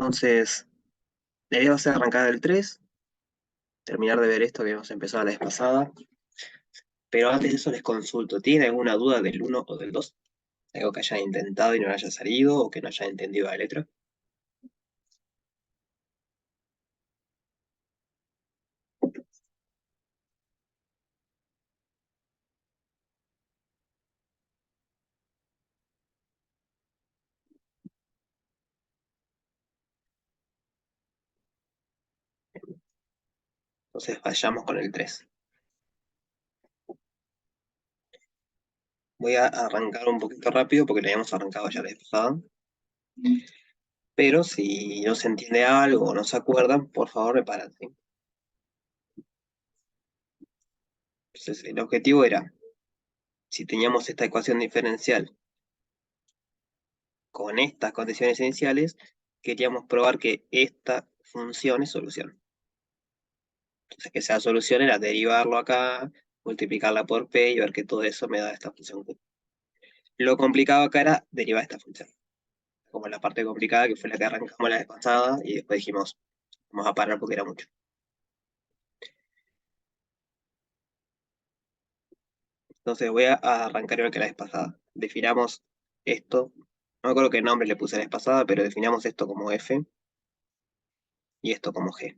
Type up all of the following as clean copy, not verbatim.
Entonces, la idea va a ser arrancar del 3, terminar de ver esto que hemos empezado la vez pasada. Pero antes de eso les consulto, ¿tienen alguna duda del uno o del 2? Algo que hayan intentado y no haya salido o que no hayan entendido la letra. Entonces vayamos con el 3. Voy a arrancar un poquito rápido porque lo habíamos arrancado ya la vez pasada. Pero si no se entiende algo o no se acuerdan, por favor me paran, ¿sí? Entonces el objetivo era, si teníamos esta ecuación diferencial con estas condiciones iniciales, queríamos probar que esta función es solución. Entonces que sea solución era derivarlo acá, multiplicarla por p y ver que todo eso me da esta función q. Lo complicado acá era derivar esta función. Como la parte complicada que fue la que arrancamos la vez pasada y después dijimos, vamos a parar porque era mucho. Entonces voy a arrancar igual que la vez pasada. Definamos esto, no me acuerdo qué nombre le puse la vez pasada, pero definamos esto como f y esto como g.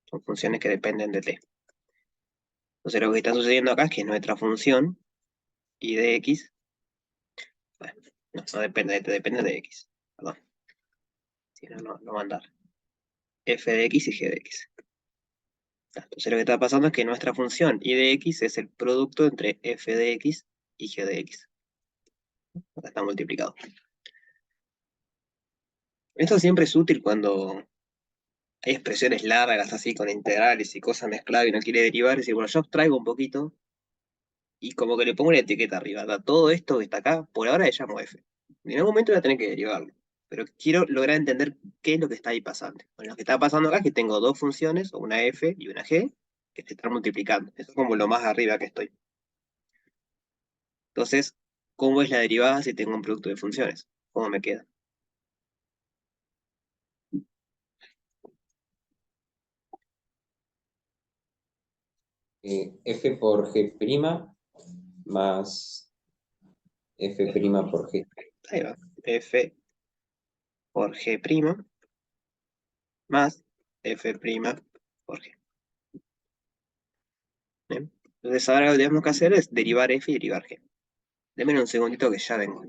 Son funciones que dependen de t. Entonces lo que está sucediendo acá es que nuestra función y de x, bueno, no depende de t, depende de x. Perdón, si no, no va a andar. F de x y g de x. Entonces lo que está pasando es que nuestra función y de x es el producto entre f de x y g de x. Acá está multiplicado. Esto siempre es útil cuando hay expresiones largas así con integrales y cosas mezcladas y no quiere derivar. Es decir, bueno, yo traigo un poquito y como que le pongo una etiqueta arriba. Todo esto que está acá, por ahora le llamo f. En algún momento voy a tener que derivarlo. Pero quiero lograr entender qué es lo que está ahí pasando. Bueno, lo que está pasando acá es que tengo dos funciones, o una f y una g, que se están multiplicando. Eso es como lo más arriba que estoy. Entonces, ¿cómo es la derivada si tengo un producto de funciones? ¿Cómo me queda? F por G' más F' por G. Ahí va. F por g' más f' por g. ¿Bien? Entonces ahora lo que tenemos que hacer es derivar f y derivar g. Denme un segundito que ya vengo.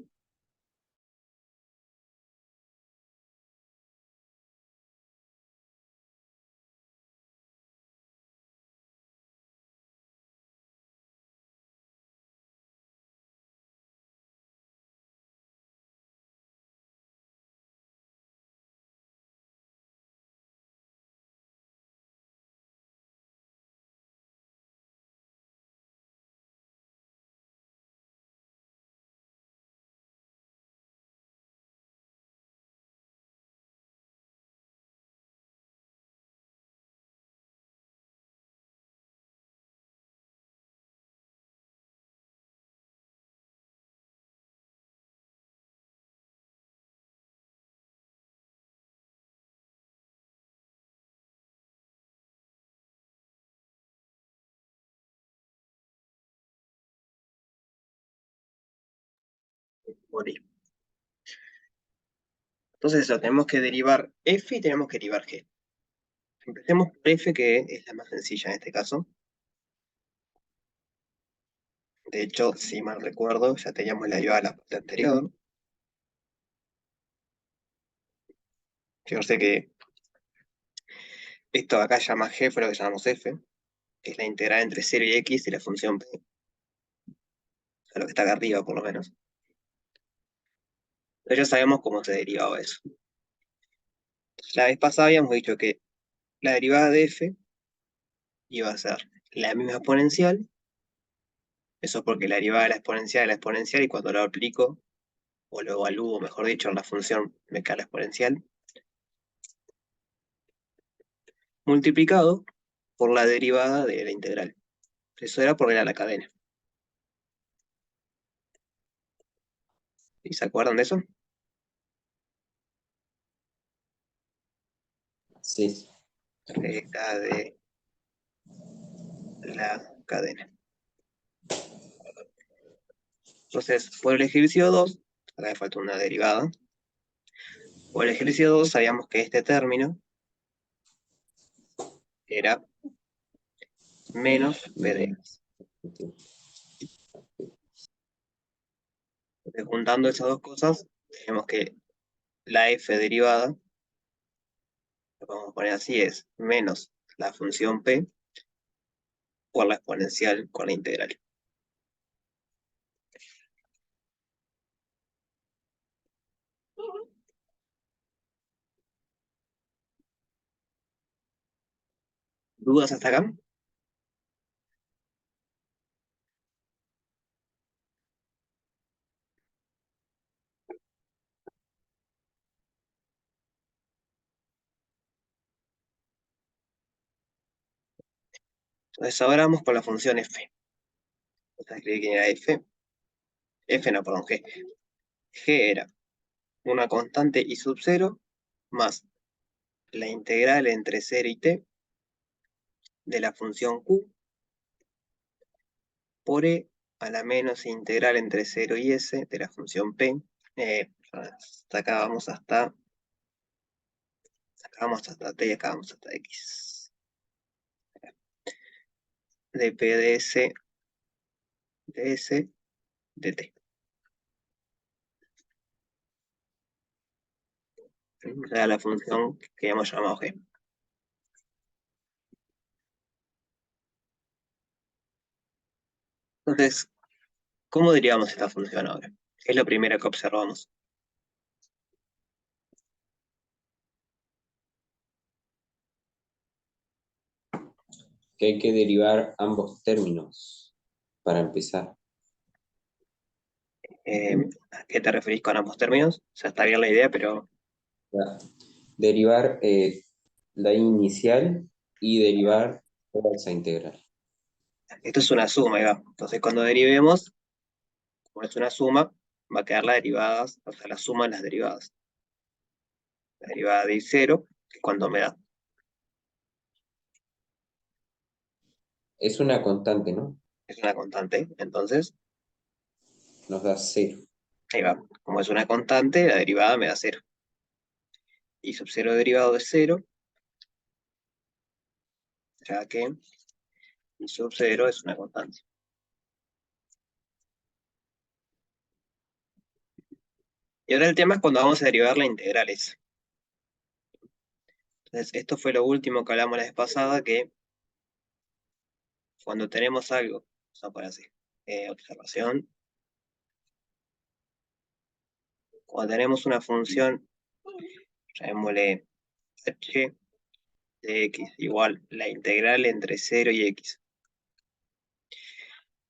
Morí. Entonces eso, tenemos que derivar f y tenemos que derivar g. Empecemos por f, que es la más sencilla en este caso. De hecho, si mal recuerdo, ya teníamos la derivada de la parte anterior. Fíjense que esto de acá llama g, fue lo que llamamos f, que es la integral entre 0 y x de la función p, o sea, lo que está acá arriba por lo menos. Pero ya sabemos cómo se derivaba eso. La vez pasada habíamos dicho que la derivada de f iba a ser la misma exponencial. Eso es porque la derivada de la exponencial, y cuando lo aplico, o lo evalúo, mejor dicho, en la función, me queda la exponencial, multiplicado por la derivada de la integral. Eso era porque era la cadena. ¿Y se acuerdan de eso? Sí. recta de la cadena. Entonces, por el ejercicio 2, acá me falta una derivada. Por el ejercicio 2 sabíamos que este término era menos p de x. Entonces, juntando esas dos cosas, tenemos que la f derivada, lo vamos a poner así, es menos la función p por la exponencial con la integral. ¿Dudas hasta acá? Entonces ahora vamos con la función f. Entonces escribí que era f. F no, perdón, g. G era una constante y sub 0 más la integral entre 0 y t de la función q por e a la menos integral entre 0 y s de la función p. Sacábamos hasta t y acabamos hasta x. De p de s de s de t. Era la función que hemos llamado g. Entonces, ¿cómo derivamos esta función ahora? Es lo primero que observamos. Que hay que derivar ambos términos para empezar. ¿A qué te referís con ambos términos? O sea, está bien la idea, pero Ya. Derivar la inicial y derivar toda esa integral. esto es una suma, ¿va? Entonces, cuando derivemos, como es una suma, va a quedar las derivadas, o sea, la suma de las derivadas. La derivada de 0, que es cuando me da. Es una constante, ¿no? Es una constante, entonces, Nos da 0. ahí va. Como es una constante, la derivada me da 0. Y sub 0 derivado de 0, ya que y sub 0 es una constante. Y ahora el tema es cuando vamos a derivar las integrales. Entonces, esto fue lo último que hablamos la vez pasada, que cuando tenemos algo, vamos a poner así, observación, cuando tenemos una función, llamémosle h de x igual la integral entre 0 y x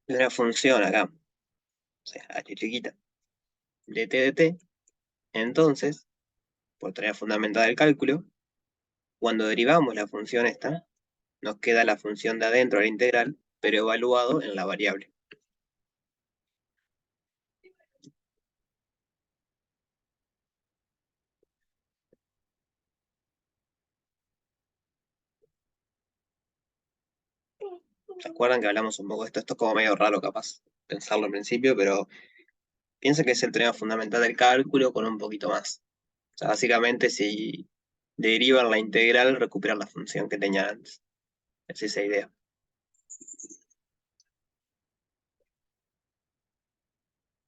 de una función acá, o sea, h chiquita, de t, entonces, por teoría fundamental del cálculo, cuando derivamos la función esta, nos queda la función de adentro de la integral, pero evaluado en la variable. ¿Se acuerdan que hablamos un poco de esto? Esto es como medio raro capaz pensarlo al principio, pero piensa que es el teorema fundamental del cálculo con un poquito más. O sea, básicamente si derivan la integral, recuperan la función que tenían antes. Es esa idea.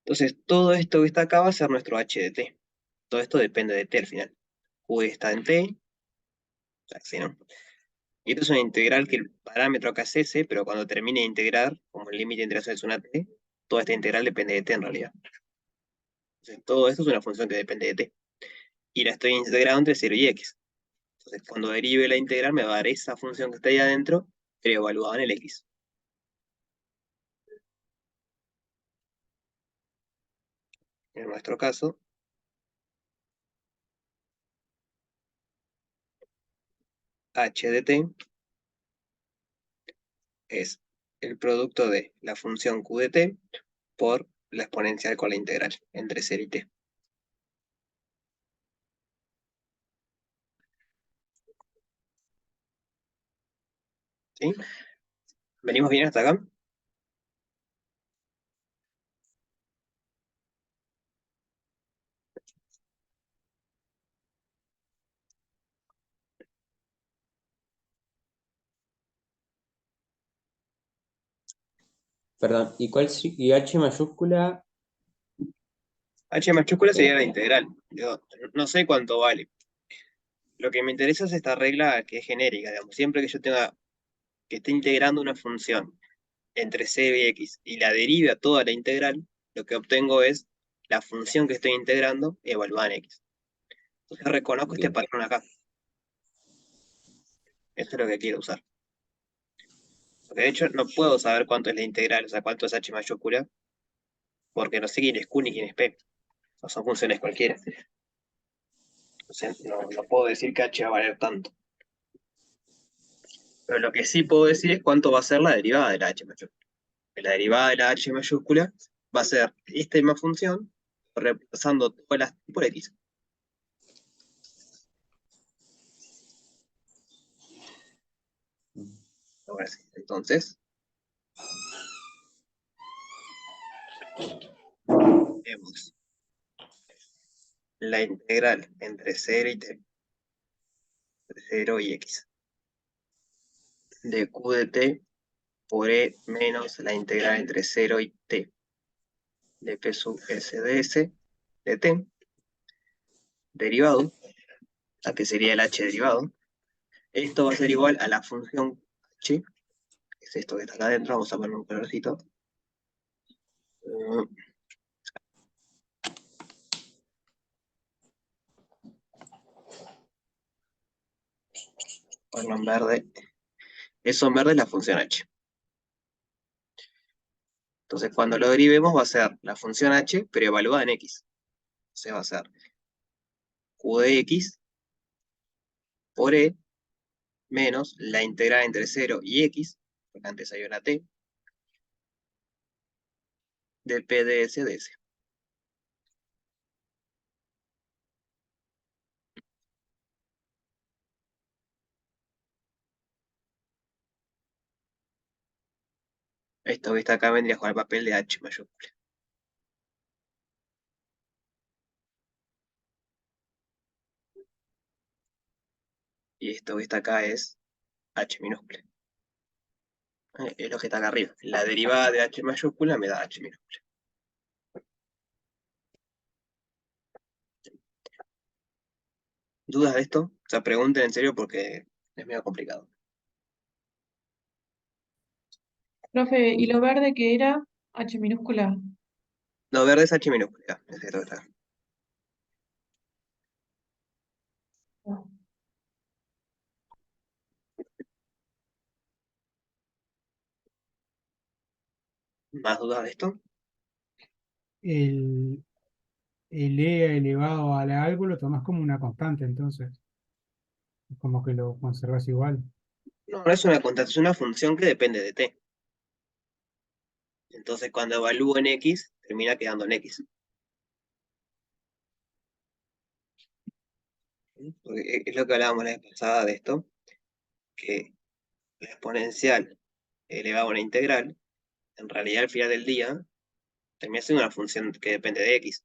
Entonces, todo esto que está acá va a ser nuestro h de t. Todo esto depende de t al final. Q está en t, o sea, si no. Y esto es una integral que el parámetro acá es s, pero cuando termine de integrar, como el límite de integración es una t, toda esta integral depende de t en realidad. Entonces, todo esto es una función que depende de t. Y la estoy integrando entre 0 y x. Entonces, cuando derive la integral, me va a dar esa función que está ahí adentro, pero evaluada en el x. En nuestro caso, h de t es el producto de la función q de t por la exponencial con la integral entre 0 y t. ¿Sí? ¿Venimos bien hasta acá? Perdón, ¿y H mayúscula? H mayúscula Eh, sería la integral. Yo no sé cuánto vale. Lo que me interesa es esta regla que es genérica, digamos. Siempre que yo tenga que esté integrando una función entre 0 y x y la derive a toda la integral, lo que obtengo es la función que estoy integrando evaluada en x. Entonces reconozco este Bien, patrón acá. Esto es lo que quiero usar. Porque de hecho no puedo saber cuánto es la integral, o sea, cuánto es h mayúscula, porque no sé quién es q ni quién es p. No son funciones cualquiera. O sea, no puedo decir que h va a valer tanto. Pero lo que sí puedo decir es cuánto va a ser la derivada de la h mayúscula. La derivada de la h mayúscula va a ser esta misma función reemplazando todas las por x. Ahora sí. Entonces, tenemos la integral entre 0 y t, entre 0 y x, de q de t por e menos la integral entre 0 y t, de p sub s de s, de t, derivado, a que sería el h derivado. Esto va a ser igual a la función h, que es esto que está acá adentro, vamos a poner un colorcito. Ponerlo en verde. Eso en verde es la función h. Entonces, cuando lo derivemos va a ser la función h, pero evaluada en x. Entonces va a ser q de x por e menos la integral entre 0 y x, porque antes hay una t, del p de s de s. Esto que está acá vendría a jugar el papel de h mayúscula. Y esto que está acá es h minúscula. Es lo que está acá arriba. La derivada de h mayúscula me da h minúscula. ¿Dudas de esto? O sea, pregunten en serio porque es medio complicado. Profe, ¿y lo verde que era? H minúscula. No, verde es h minúscula. Es esto que está acá. ¿Más dudas de esto? El, el e elevado a la algo lo tomas como una constante, entonces, es como que lo conservas igual. No, no es una constante, es una función que depende de t. Entonces, cuando evalúo en x, termina quedando en x. Porque es lo que hablábamos la vez pasada de esto, que la exponencial elevado a una integral, en realidad al final del día, termina siendo una función que depende de x,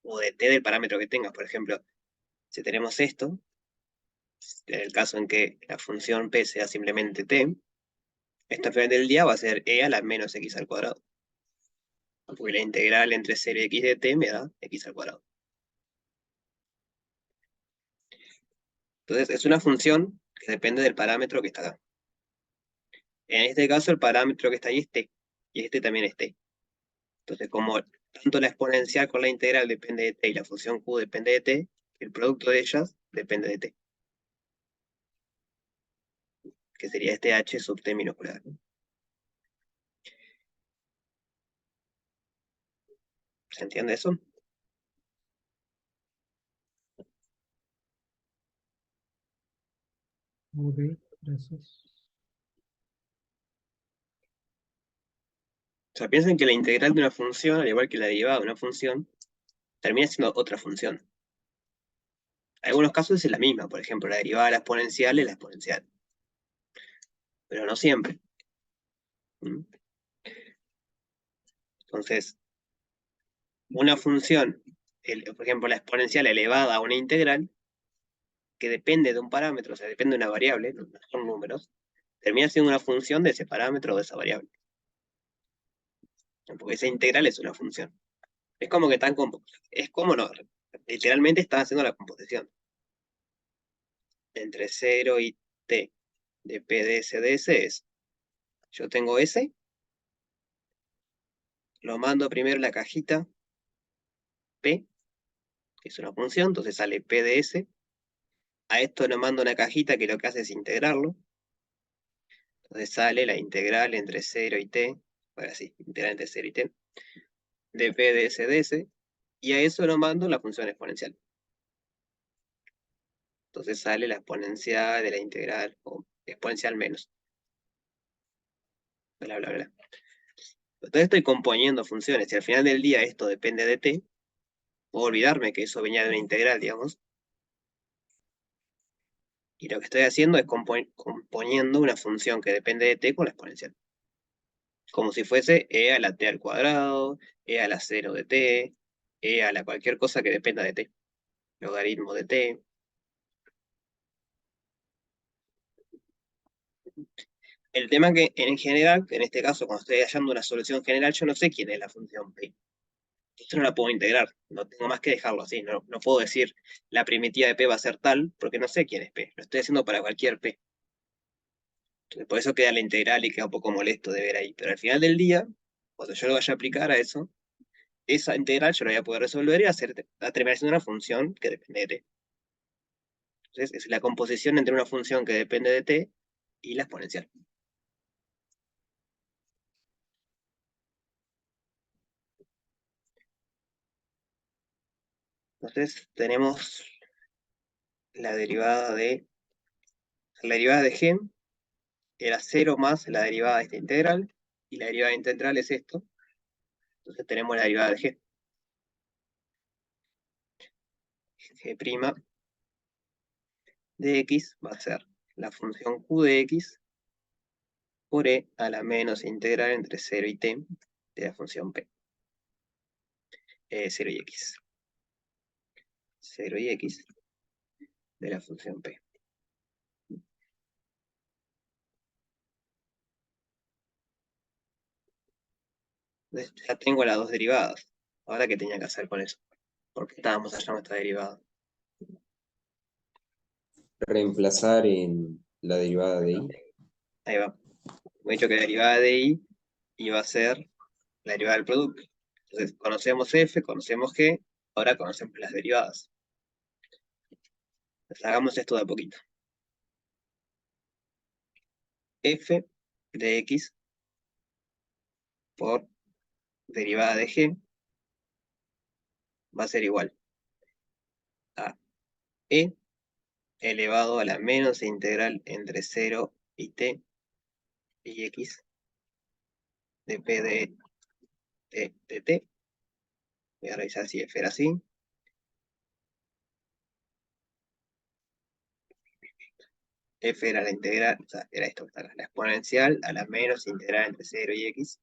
o de t del parámetro que tengas. Por ejemplo, si tenemos esto, en el caso en que la función p sea simplemente t, esto al final del día va a ser e a la menos x al cuadrado. Porque la integral entre 0 y x de t me da x al cuadrado. Entonces, es una función que depende del parámetro que está acá. En este caso, el parámetro que está ahí es t, y este también es t. Entonces, como tanto la exponencial con la integral depende de t y la función q depende de t, el producto de ellas depende de t, que sería este h sub t minúscula. ¿Se entiende eso? Ok, gracias. O sea, piensen que la integral de una función, al igual que la derivada de una función, termina siendo otra función. En algunos casos es la misma, por ejemplo, la derivada de la exponencial es la exponencial. pero no siempre. ¿Mm? Entonces, una función, por ejemplo, la exponencial elevada a una integral, que depende de un parámetro, o sea, depende de una variable, no son números, termina siendo una función de ese parámetro o de esa variable. Porque esa integral es una función. Es como que están, es como no, literalmente están haciendo la composición entre 0 y t de p de s de s es, yo tengo s, lo mando primero a la cajita p, que es una función, entonces sale p de s, a esto le mando una cajita que lo que hace es integrarlo, entonces sale la integral entre 0 y t, bueno, así, integral entre 0 y t, de p de s de s, y a eso lo mando la función exponencial. Entonces sale la exponencial de la integral, o exponencial menos, bla, bla, bla. Entonces estoy componiendo funciones, y al final del día esto depende de t, puedo olvidarme que eso venía de una integral, digamos, y lo que estoy haciendo es componiendo una función que depende de t con la exponencial. Como si fuese e a la t al cuadrado, e a la 0 de t, e a la cualquier cosa que dependa de t. Logaritmo de t. El tema que en general, en este caso, cuando estoy hallando una solución general, yo no sé quién es la función p. Entonces no la puedo integrar, no tengo más que dejarlo así. No puedo decir la primitiva de p va a ser tal, porque no sé quién es p. Lo estoy haciendo para cualquier p. Entonces, por eso queda la integral y queda un poco molesto de ver ahí. Pero al final del día, cuando yo lo vaya a aplicar a eso, esa integral yo la voy a poder resolver y a terminar siendo una función que depende de t. Entonces, es la composición entre una función que depende de t y la exponencial. Entonces, tenemos la derivada de g era 0 más la derivada de esta integral, y la derivada de integral es esto. Entonces tenemos la derivada de g. G' de x va a ser la función q de x por e a la menos integral entre 0 y t de la función p. 0 y x. 0 y x de la función p. Entonces ya tengo las dos derivadas. Ahora, ¿qué tenía que hacer con eso? ¿Por qué estábamos hallando esta derivada? Reemplazar en la derivada de y. Ahí va. Hemos dicho que la derivada de y iba a ser la derivada del producto. Entonces, conocemos f, conocemos g, ahora conocemos las derivadas. Entonces, hagamos esto de a poquito. F de x por derivada de g va a ser igual a e elevado a la menos integral entre 0 y t y x de p de t. Voy a revisar si f era así. F era la integral, o sea, era esto, la exponencial a la menos integral entre 0 y x.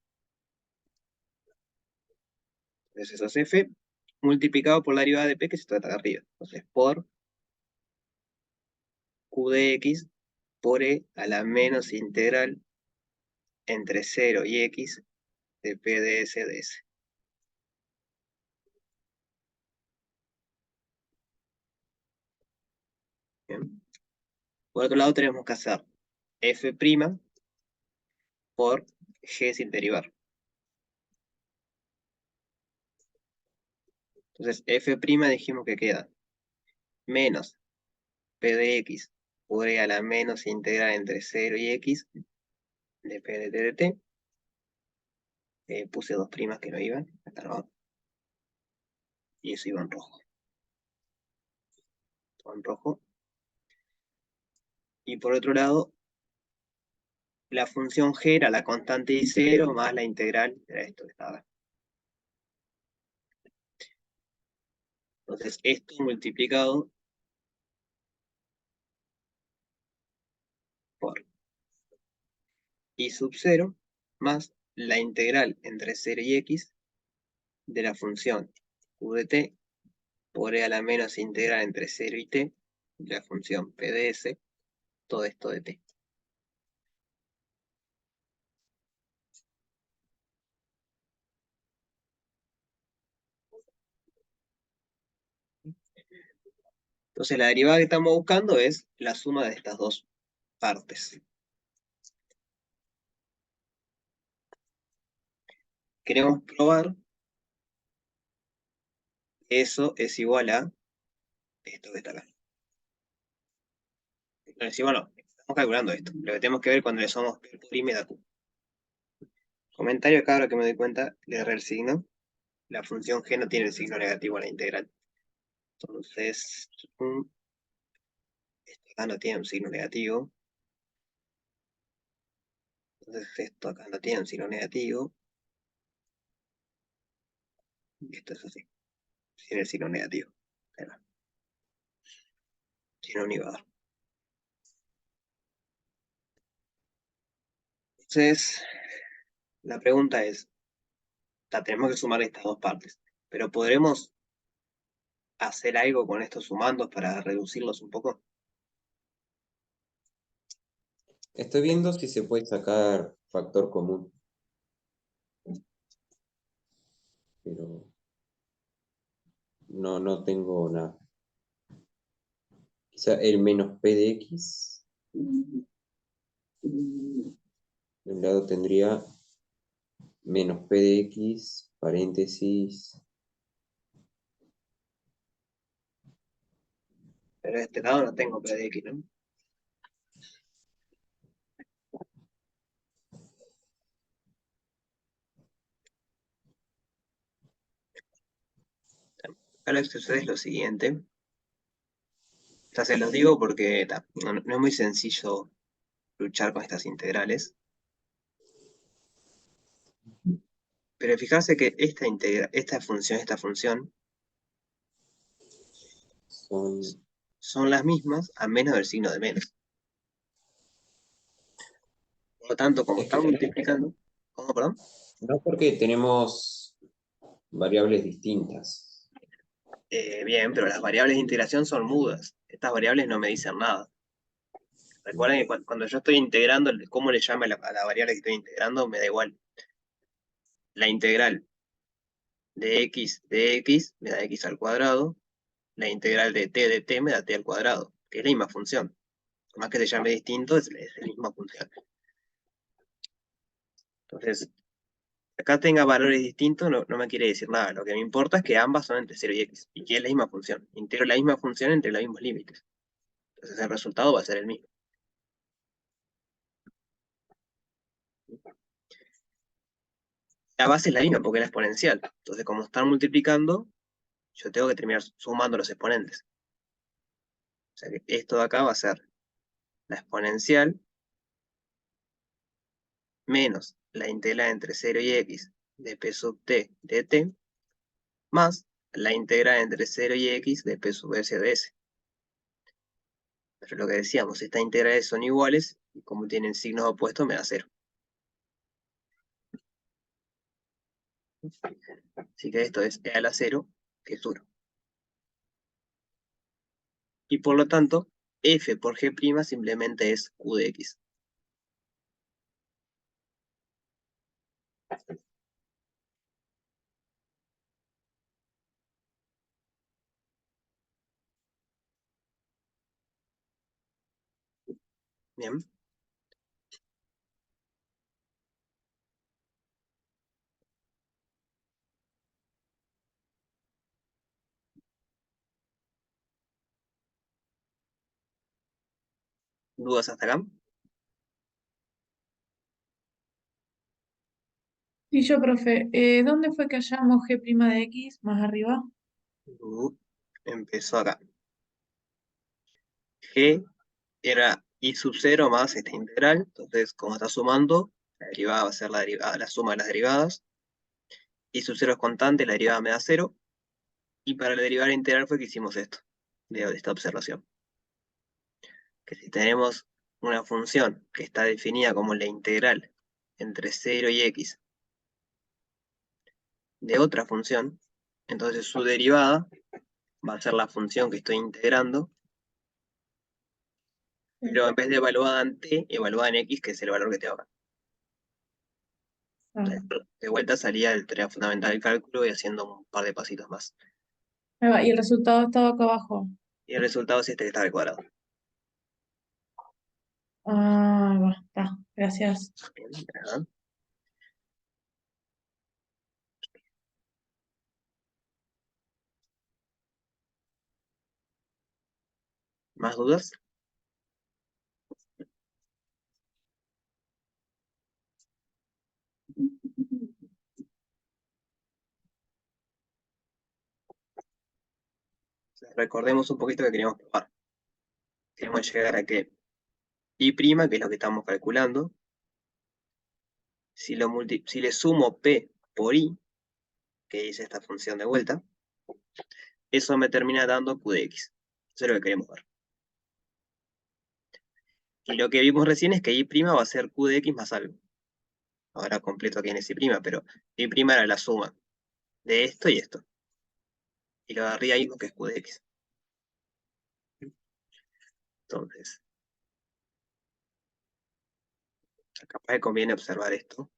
Entonces eso es f multiplicado por la derivada de p que se trata de arriba. Entonces por q de x por e a la menos integral entre 0 y x de p de s de s. Bien. Por otro lado tenemos que hacer f' por g sin derivar. Entonces f' dijimos que queda menos p de x por e a la menos integral entre 0 y x de p de t de t. Puse dos primas que no iban, acá no, y eso iba en rojo. Todo en rojo. Y por otro lado, la función g era la constante y 0 más la integral, era esto que estaba. Entonces esto multiplicado por sub 0 más la integral entre 0 y x de la función u de t por e a la menos integral entre 0 y t de la función p de s, todo esto de t. Entonces la derivada que estamos buscando es la suma de estas dos partes. Queremos probar que eso es igual a esto que está acá. No es igual, no. Estamos calculando esto. Lo que tenemos que ver cuando le somos P por I me da Q. Comentario acá, ahora que me doy cuenta, le erré el signo. La función g no tiene el signo negativo en la integral. Entonces, esto acá no tiene un signo negativo. Entonces esto acá no tiene un signo negativo. Y esto es así. Tiene el signo negativo. Ahí va. Signo univador. Entonces, la pregunta es, tenemos que sumar estas dos partes. Pero ¿podremos hacer algo con estos sumandos para reducirlos un poco? Estoy viendo si se puede sacar factor común. Pero no tengo nada. Quizá el menos p de x. De un lado tendría menos p de x, paréntesis. Pero de este lado no tengo P de X, ¿no? Ahora lo que sucede es lo siguiente. Ya se los digo porque no es muy sencillo luchar con estas integrales. Pero fijarse que esta función, son las mismas a menos del signo de menos. Por lo tanto, como Es que están multiplicando... ¿Cómo, perdón? no, porque tenemos variables distintas. Bien, pero las variables de integración son mudas. Estas variables no me dicen nada. Recuerden que cuando yo estoy integrando, cómo le llame a la variable que estoy integrando, me da igual. La integral de x me da x al cuadrado. La integral de t me da t al cuadrado, que es la misma función. Por más que se llame distinto, es la misma función. Entonces, acá tenga valores distintos no me quiere decir nada. Lo que me importa es que ambas son entre 0 y x, y que es la misma función. Integro la misma función entre los mismos límites. Entonces el resultado va a ser el mismo. La base es la misma porque es la exponencial. Entonces, como están multiplicando, yo tengo que terminar sumando los exponentes. O sea que esto de acá va a ser la exponencial menos la integral entre 0 y x de p sub t de t, más la integral entre 0 y x de p sub s de s. Pero lo que decíamos, estas integrales son iguales, y como tienen signos opuestos, me da 0. Así que esto es e a la 0, que es 1. Y por lo tanto, f por g' simplemente es q de x. Bien. ¿Dudas hasta acá? Y yo, profe, ¿dónde fue que hallamos G' de X más arriba? Empezó acá. G era i sub 0 más esta integral. Entonces, como está sumando, la derivada va a ser la suma de las derivadas. I sub 0 es constante, la derivada me da 0. Y para la derivada integral fue que hicimos esto, de esta observación. Que si tenemos una función que está definida como la integral entre 0 y x de otra función, entonces su derivada va a ser la función que estoy integrando, pero en vez de evaluada en t, evaluada en x, que es el valor que tengo acá. Ah, De vuelta salía el teorema fundamental del cálculo y haciendo un par de pasitos más. ahí va, y el resultado estaba acá abajo. Y el resultado es este que está al cuadrado. Ah, va, está, gracias. Bien, ¿verdad? ¿Más dudas? Recordemos un poquito que queríamos probar. Queremos llegar a que y', que es lo que estamos calculando, si le sumo p por i, que es esta función de vuelta, eso me termina dando q de x. Eso es lo que queremos ver. Y lo que vimos recién es que y' va a ser q de x más algo. Ahora completo quién es y', pero y' era la suma de esto y esto. Y lo de arriba mismo que es q de x. Entonces, capaz que conviene observar esto.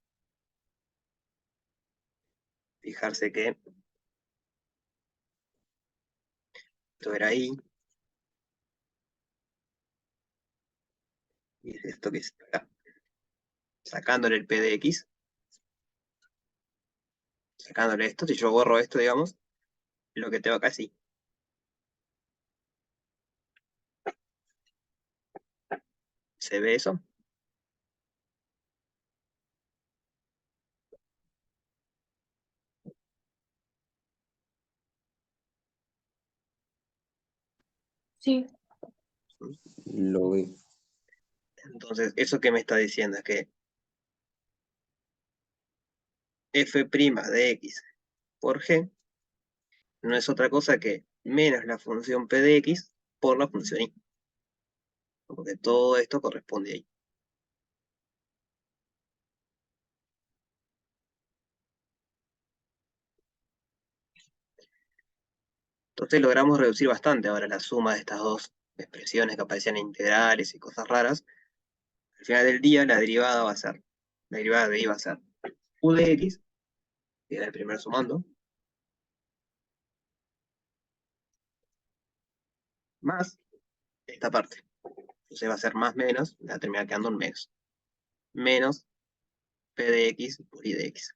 Fijarse que esto era i, y es esto que está acá. Sacándole el p de x, sacándole esto, si yo borro esto, digamos, lo que tengo acá es i. ¿Se ve eso? Sí, Lo veo. Entonces, ¿eso qué me está diciendo? Es que f' de x por g no es otra cosa que menos la función p de x por la función i. Porque todo esto corresponde a i. Entonces logramos reducir bastante ahora la suma de estas dos expresiones que aparecían en integrales y cosas raras. Al final del día la derivada va a ser, la derivada de i va a ser u de x, que era el primer sumando, más esta parte. Entonces va a ser más menos, va a terminar quedando un menos. Menos p de x por i de x.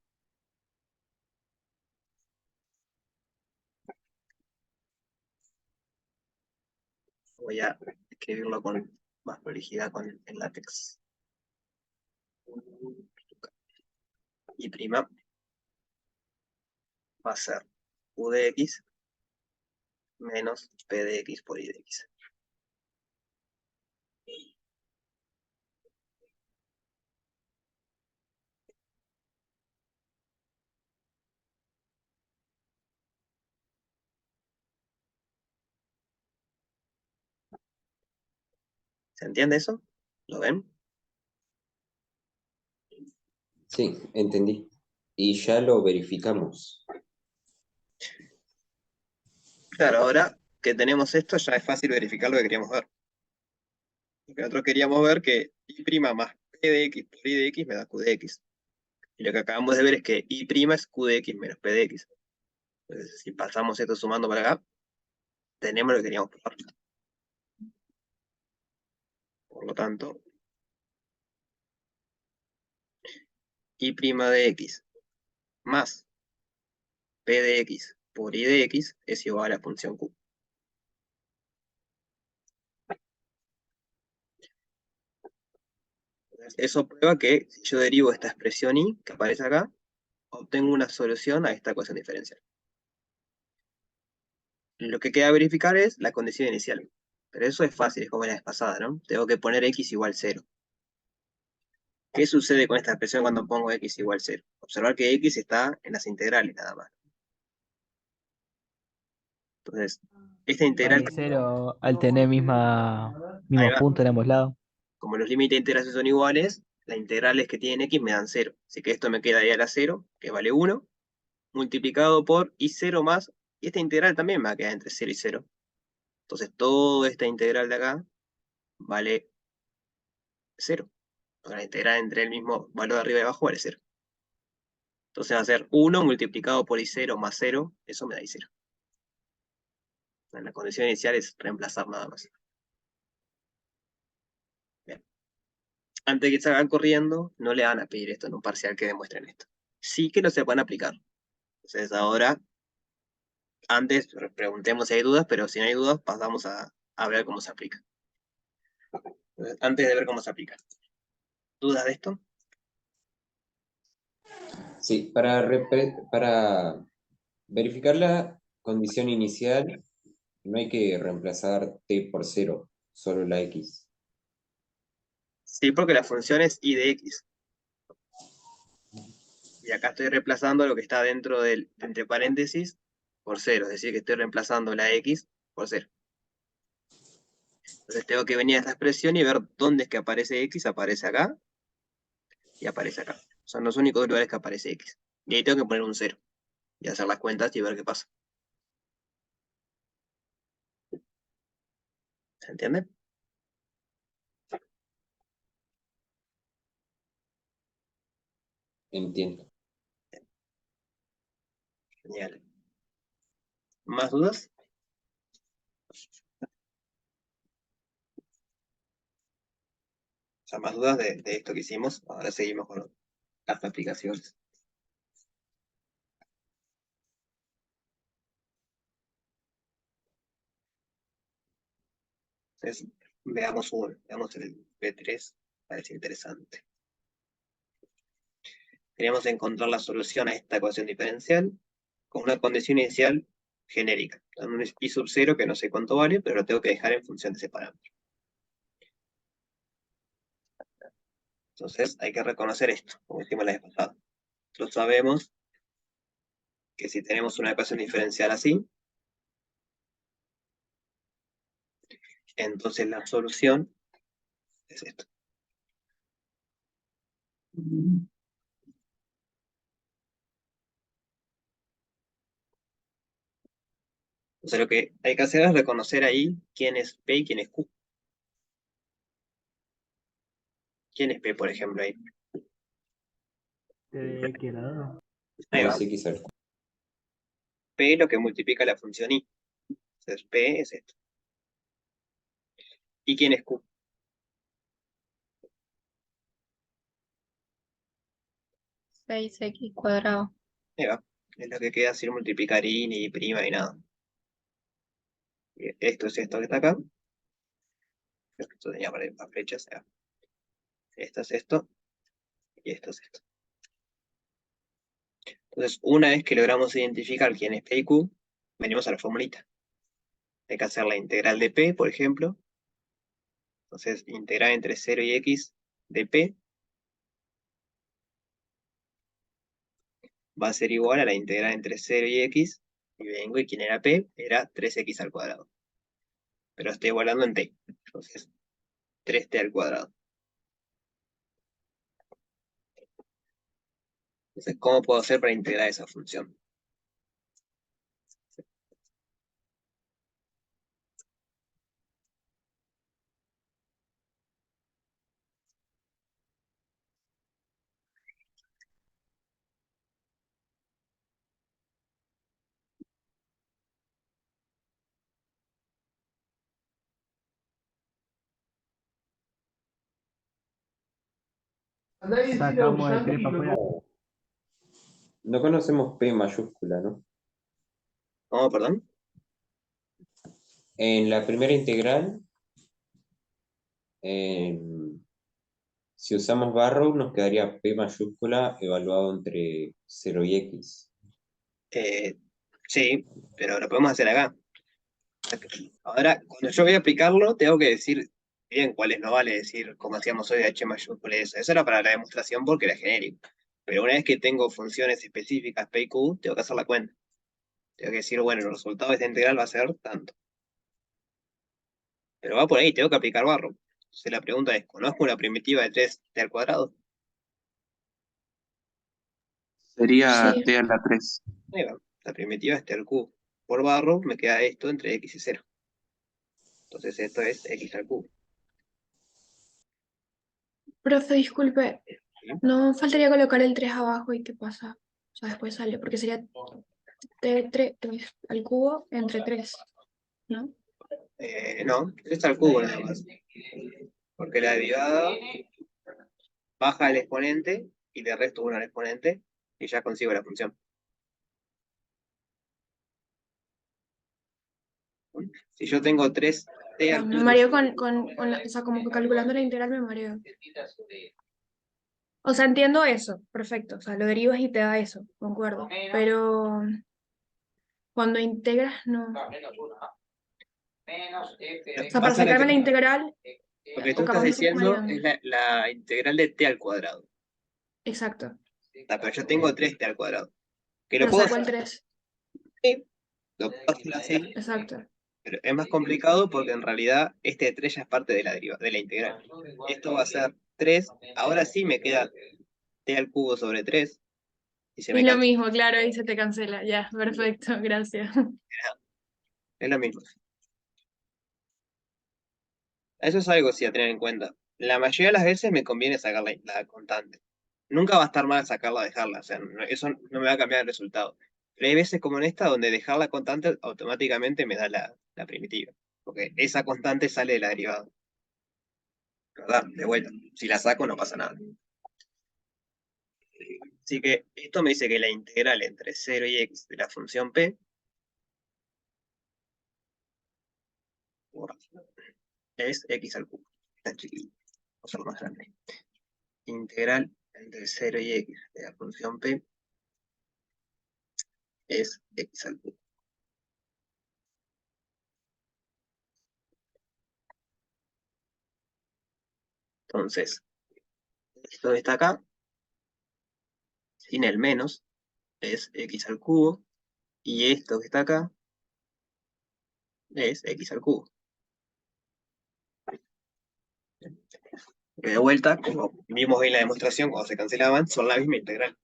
Voy a escribirlo con más prolijidad con el látex. Y' va a ser u de x menos p de x por i de x. ¿Se entiende eso? ¿Lo ven? Sí, entendí. Y ya lo verificamos. Claro, ahora que tenemos esto ya es fácil verificar lo que queríamos ver. Lo que nosotros queríamos ver que y' más p de x por i de x me da q de x. Y lo que acabamos de ver es que y' es q de x menos p de x. Entonces, si pasamos esto sumando para acá, tenemos lo que queríamos probar. Por lo tanto, y' de x más p de x por i de x es igual a la función q. Entonces, eso prueba que si yo derivo esta expresión i que aparece acá, obtengo una solución a esta ecuación diferencial. Lo que queda verificar es la condición inicial. Pero eso es fácil, es como la vez pasada, ¿no? Tengo que poner x igual 0. ¿Qué sucede con esta expresión cuando pongo x igual 0? Observar que x está en las integrales nada más. Entonces, esta integral, Vale cero al tener ahí mismos va. puntos en ambos lados. Como los límites de integración son iguales, las integrales que tienen x me dan 0. Así que esto me quedaría a la 0, que vale 1, multiplicado por y 0 más, y esta integral también me va a quedar entre 0 y 0. Entonces toda esta integral de acá vale 0. La integral entre el mismo valor de arriba y abajo vale 0. Entonces va a ser 1 multiplicado por i0 más 0, eso me da i0. La condición inicial es reemplazar nada más. Bien. Antes de que salgan corriendo, no le van a pedir esto en un parcial que demuestren esto. Sí que no se van a aplicar. Entonces ahora, antes preguntemos si hay dudas, pero si no hay dudas, pasamos a ver cómo se aplica. Entonces, antes de ver cómo se aplica. ¿Dudas de esto? Sí, para verificar la condición inicial, no hay que reemplazar t por 0, solo la x. Sí, porque la función es i de x. Y acá estoy reemplazando lo que está dentro del, entre paréntesis, por 0. Es decir, que estoy reemplazando la x por 0. Entonces tengo que venir a esta expresión y ver dónde es que aparece x. Aparece acá y aparece acá. Son los únicos lugares que aparece x. Y ahí tengo que poner un 0. Y hacer las cuentas y ver qué pasa. ¿Se entiende? Entiendo. Genial. ¿Más dudas? O sea, más dudas de esto que hicimos. Ahora seguimos con las aplicaciones. Entonces, veamos el P3. Parece interesante. Queremos encontrar la solución a esta ecuación diferencial con una condición inicial genérica. Dando un i sub 0 que no sé cuánto vale, pero lo tengo que dejar en función de ese parámetro. Entonces hay que reconocer esto, como hicimos la vez pasada. Nosotros sabemos que si tenemos una ecuación diferencial así, entonces la solución es esto. Entonces lo que hay que hacer es reconocer ahí quién es P y quién es Q. ¿Quién es P, por ejemplo, ahí? Ahí va. Pues x al cubo. P es lo que multiplica la función I. Entonces P es esto. ¿Y quién es Q? 6x cuadrado. Ahí va. Es lo que queda sin multiplicar I, ni prima, ni nada. Y esto es esto que está acá. Esto tenía para flechas. Ahí va. Esto es esto. Y esto es esto. Entonces, una vez que logramos identificar quién es P y Q, venimos a la formulita. Hay que hacer la integral de P, por ejemplo. Entonces, integral entre 0 y x de P va a ser igual a la integral entre 0 y x. Y vengo, y quién era P, era 3x al cuadrado. Pero estoy igualando en t. Entonces, 3t al cuadrado. Entonces, ¿cómo puedo hacer para integrar esa función? Sacamos el 3 para afuera. No conocemos P mayúscula, ¿no? ¿Cómo, perdón? En la primera integral, si usamos Barrow, nos quedaría P mayúscula evaluado entre 0 y x. Sí, pero lo podemos hacer acá. Ahora, cuando yo voy a aplicarlo, tengo que decir bien cuáles no vale decir como hacíamos hoy de h mayúscula y eso. Eso era para la demostración porque era genérico. Pero una vez que tengo funciones específicas P y Q, tengo que hacer la cuenta. Tengo que decir, bueno, el resultado de esta integral va a ser tanto. Pero va por ahí, tengo que aplicar barro. Entonces la pregunta es, ¿conozco una primitiva de 3t al cuadrado? Sería Sí. t a la 3. Ahí va. La primitiva es t al cubo. Por barro me queda esto entre x y 0. Entonces esto es x al cubo. Profe, disculpe, ¿Sí? ¿no faltaría colocar el 3 abajo y qué pasa? O sea, después sale, porque sería t3 al cubo entre 3, ¿no? No, 3 al cubo nada más. Porque la derivada baja el exponente y le resto 1 al exponente y ya consigo la función. Si yo tengo 3t al Me cubo, mareo o sea, como que calculando la integral me mareo. O sea, entiendo eso, perfecto. O sea, lo derivas y te da eso, concuerdo. Pero cuando integras, no. O sea, para pasa sacarme la integral, lo que tú o estás capaz me estoy diciendo mareando. es la integral de t al cuadrado. Exacto. Pero yo tengo 3t al cuadrado. Que lo Pero puedo saco el hacer, 3. sí, lo puedo hacer así, Exacto. pero es más complicado porque en realidad este 3 ya es parte de de la integral. Esto va a ser 3, ahora sí me queda t al cubo sobre 3 y se Es me lo cancela. mismo, claro, y se te cancela. Ya, perfecto, gracias. Es lo mismo. Eso es algo sí a tener en cuenta. La mayoría de las veces me conviene sacar la constante. Nunca va a estar mal sacarla o dejarla, o sea, eso no me va a cambiar el resultado. Pero hay veces como en esta donde dejar la constante automáticamente me da la primitiva, porque esa constante sale de la derivada. ¿Verdad? De vuelta. Si la saco no pasa nada. Así que esto me dice que la integral entre 0 y x de la función p es x al cubo. Está chiquito. Vamos a hacerlo más grande. Integral entre 0 y x de la función p es x al cubo. Entonces, esto está acá, sin el menos, es x al cubo, y esto que está acá es x al cubo. Que de vuelta, como vimos en la demostración cuando se cancelaban, son la misma integral.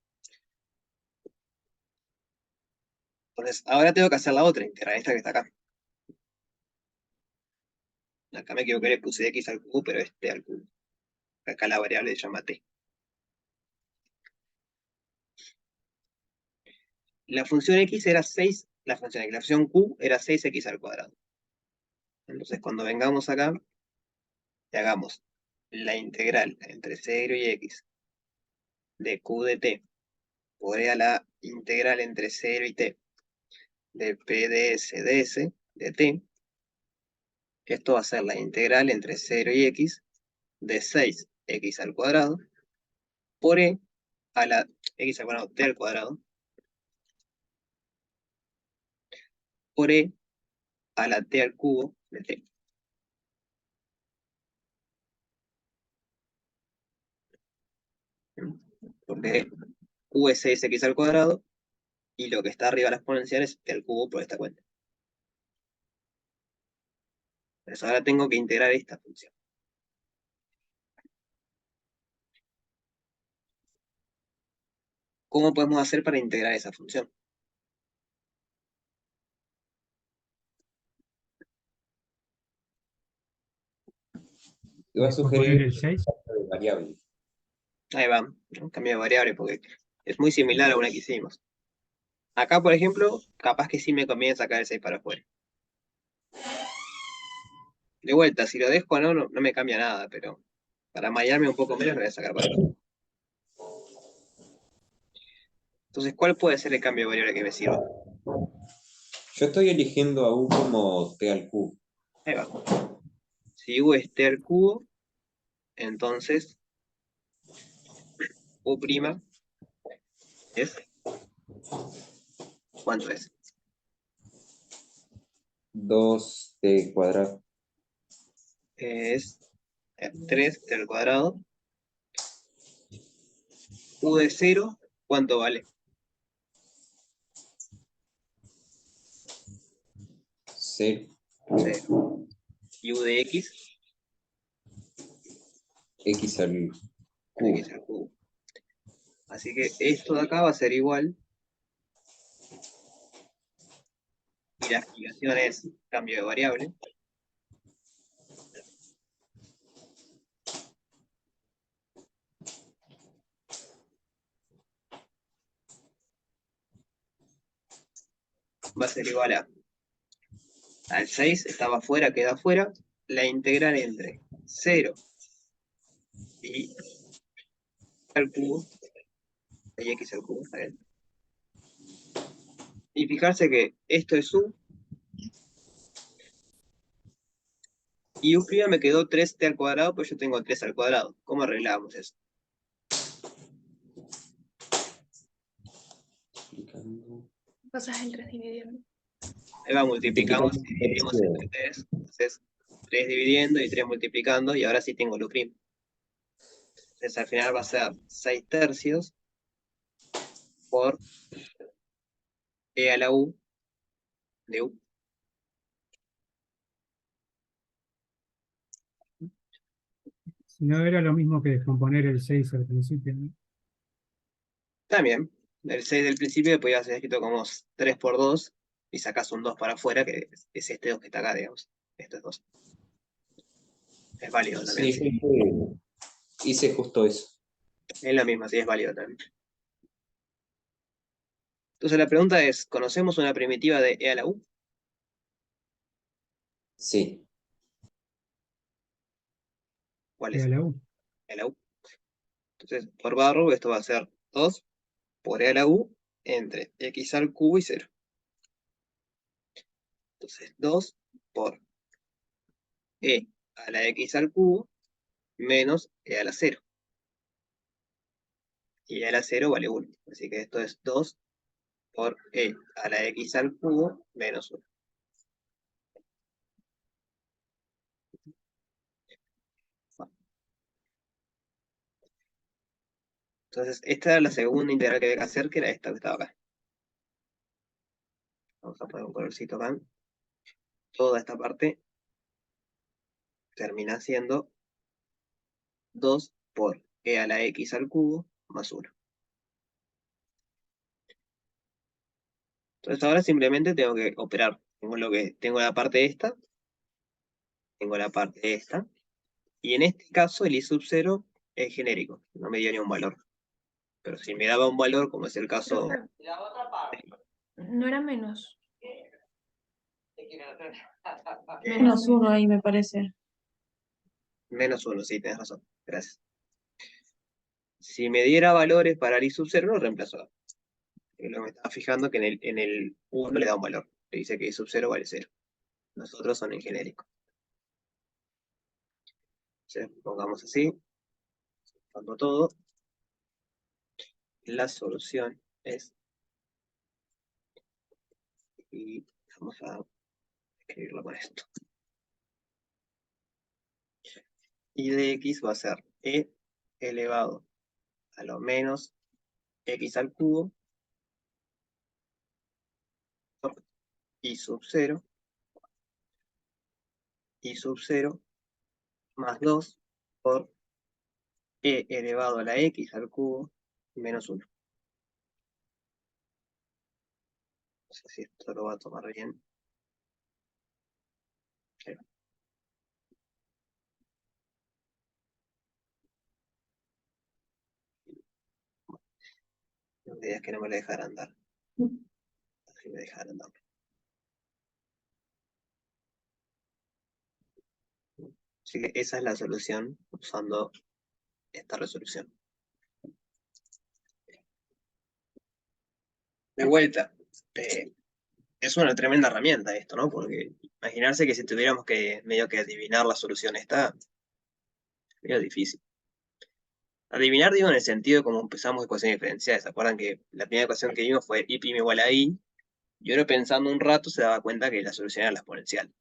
Entonces, ahora tengo que hacer la otra integral, esta que está acá. Acá me equivoqué, le puse x al cubo, pero es t al cubo. Acá la variable se llama t. La función x era 6, la función q era 6x al cuadrado. Entonces, cuando vengamos acá, y hagamos la integral entre 0 y x de q de t por e a la integral entre 0 y t de p ds de t, esto va a ser la integral entre 0 y x de 6x al cuadrado por e a la x al cuadrado t al cuadrado por e a la t al cubo de t. Porque q es 6x al cuadrado y lo que está arriba de la exponencial es t al cubo por esta cuenta. Entonces ahora tengo que integrar esta función. ¿Cómo podemos hacer para integrar esa función? Te voy a Después poner sugerir el 6. de variable. Ahí va, ¿no? Cambio de variable porque es muy similar a una que hicimos. Acá, por ejemplo, capaz que sí me conviene sacar el 6 para afuera. De vuelta, si lo dejo no me cambia nada, pero para marearme un poco menos lo voy a sacar para afuera. Entonces, ¿cuál puede ser el cambio de variable que me sirva? Yo estoy eligiendo a u como t al cubo. Ahí va. Si u es t al cubo, entonces u' es... ¿Cuánto es? 2t cuadrado. Es 3t al cuadrado. U de 0, ¿cuánto vale? 0. 0. Y u de x, X al cubo. X al cubo. Así que esto de acá va a ser igual. Y la explicación es cambio de variable. Va a ser igual al 6, estaba afuera, queda afuera. La integral entre 0 y al cubo, y x al cubo, ¿está bien? Y fijarse que esto es u, y u' me quedó 3t al cuadrado, pues yo tengo 3 al cuadrado. ¿Cómo arreglamos eso? Pasas el 3 dividiendo. Ahí va, multiplicamos y Multiplicamos dividimos entre 3. Entonces, 3 dividiendo y 3 multiplicando, y ahora sí tengo el u'. Entonces, al final va a ser 6 tercios por e a la u de u. Si no era lo mismo que descomponer el 6 al principio, ¿no? También, el 6 del principio podía ser escrito como 3 por 2 y sacas un 2 para afuera, que es este 2 que está acá, digamos. Esto es 2. Es válido también. Sí, hice justo eso. Es la misma, sí, es válido también. Entonces la pregunta es, ¿conocemos una primitiva de e a la u? Sí. ¿Cuál E es? a la U. E a la u. Entonces, por barro, esto va a ser 2 por e a la u entre x al cubo y 0. Entonces, 2 por e a la x al cubo menos e a la 0. Y e a la 0 vale 1. Así que esto es 2 por e a la x al cubo menos 1. Entonces, esta era la segunda integral que había que hacer, que era esta que estaba acá. Vamos a poner un colorcito acá. Toda esta parte termina siendo 2 por e a la x al cubo más 1. Entonces ahora simplemente tengo que operar. Tengo la parte esta, tengo la parte esta, y en este caso el i sub 0 es genérico, no me dio ni un valor. Pero si me daba un valor, como es el caso, Profe, no era menos. Menos uno ahí, me parece. menos 1, sí, tenés razón, gracias. Si me diera valores para el i sub 0, lo reemplazo acá. Lo que me estaba fijando que en el 1 le da un valor. Le dice que i sub 0 vale 0. Los otros son en genérico. Entonces, pongamos así, cuando todo, la solución es, y vamos a escribirlo con esto. Y de x va a ser e elevado a lo menos x al cubo por i sub 0 más 2 por e elevado a la x al cubo menos 1. No sé si esto lo va a tomar bien. Ahí va. La idea es que no me lo dejara andar. Así me dejara andar. Así que esa es la solución usando esta resolución. De vuelta, es una tremenda herramienta esto, ¿no? Porque imaginarse que si tuviéramos que medio que adivinar la solución está medio difícil. Adivinar, digo, en el sentido de cómo empezamos ecuaciones diferenciales. ¿Se acuerdan que la primera ecuación que vimos fue y' igual a i? Y uno pensando un rato se daba cuenta que la solución era la exponencial.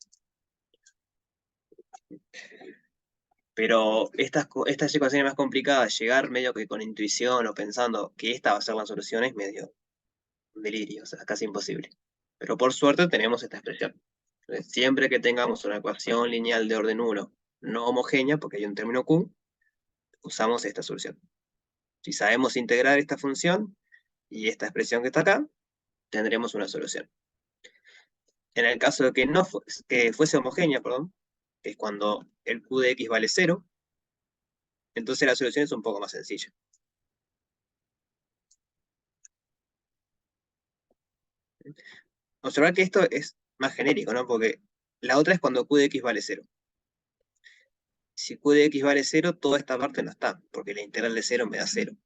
Pero estas ecuaciones más complicadas, llegar medio que con intuición o pensando que esta va a ser la solución es medio un delirio, o sea, casi imposible. Pero por suerte tenemos esta expresión. Entonces, siempre que tengamos una ecuación lineal de orden 1 no homogénea, porque hay un término q, usamos esta solución. Si sabemos integrar esta función y esta expresión que está acá, tendremos una solución. En el caso de que no que fuese homogénea, perdón, que es cuando el q de x vale 0, entonces la solución es un poco más sencilla. Observar que esto es más genérico, ¿no? Porque la otra es cuando q de x vale 0. Si q de x vale 0, toda esta parte no está, porque la integral de 0 me da 0.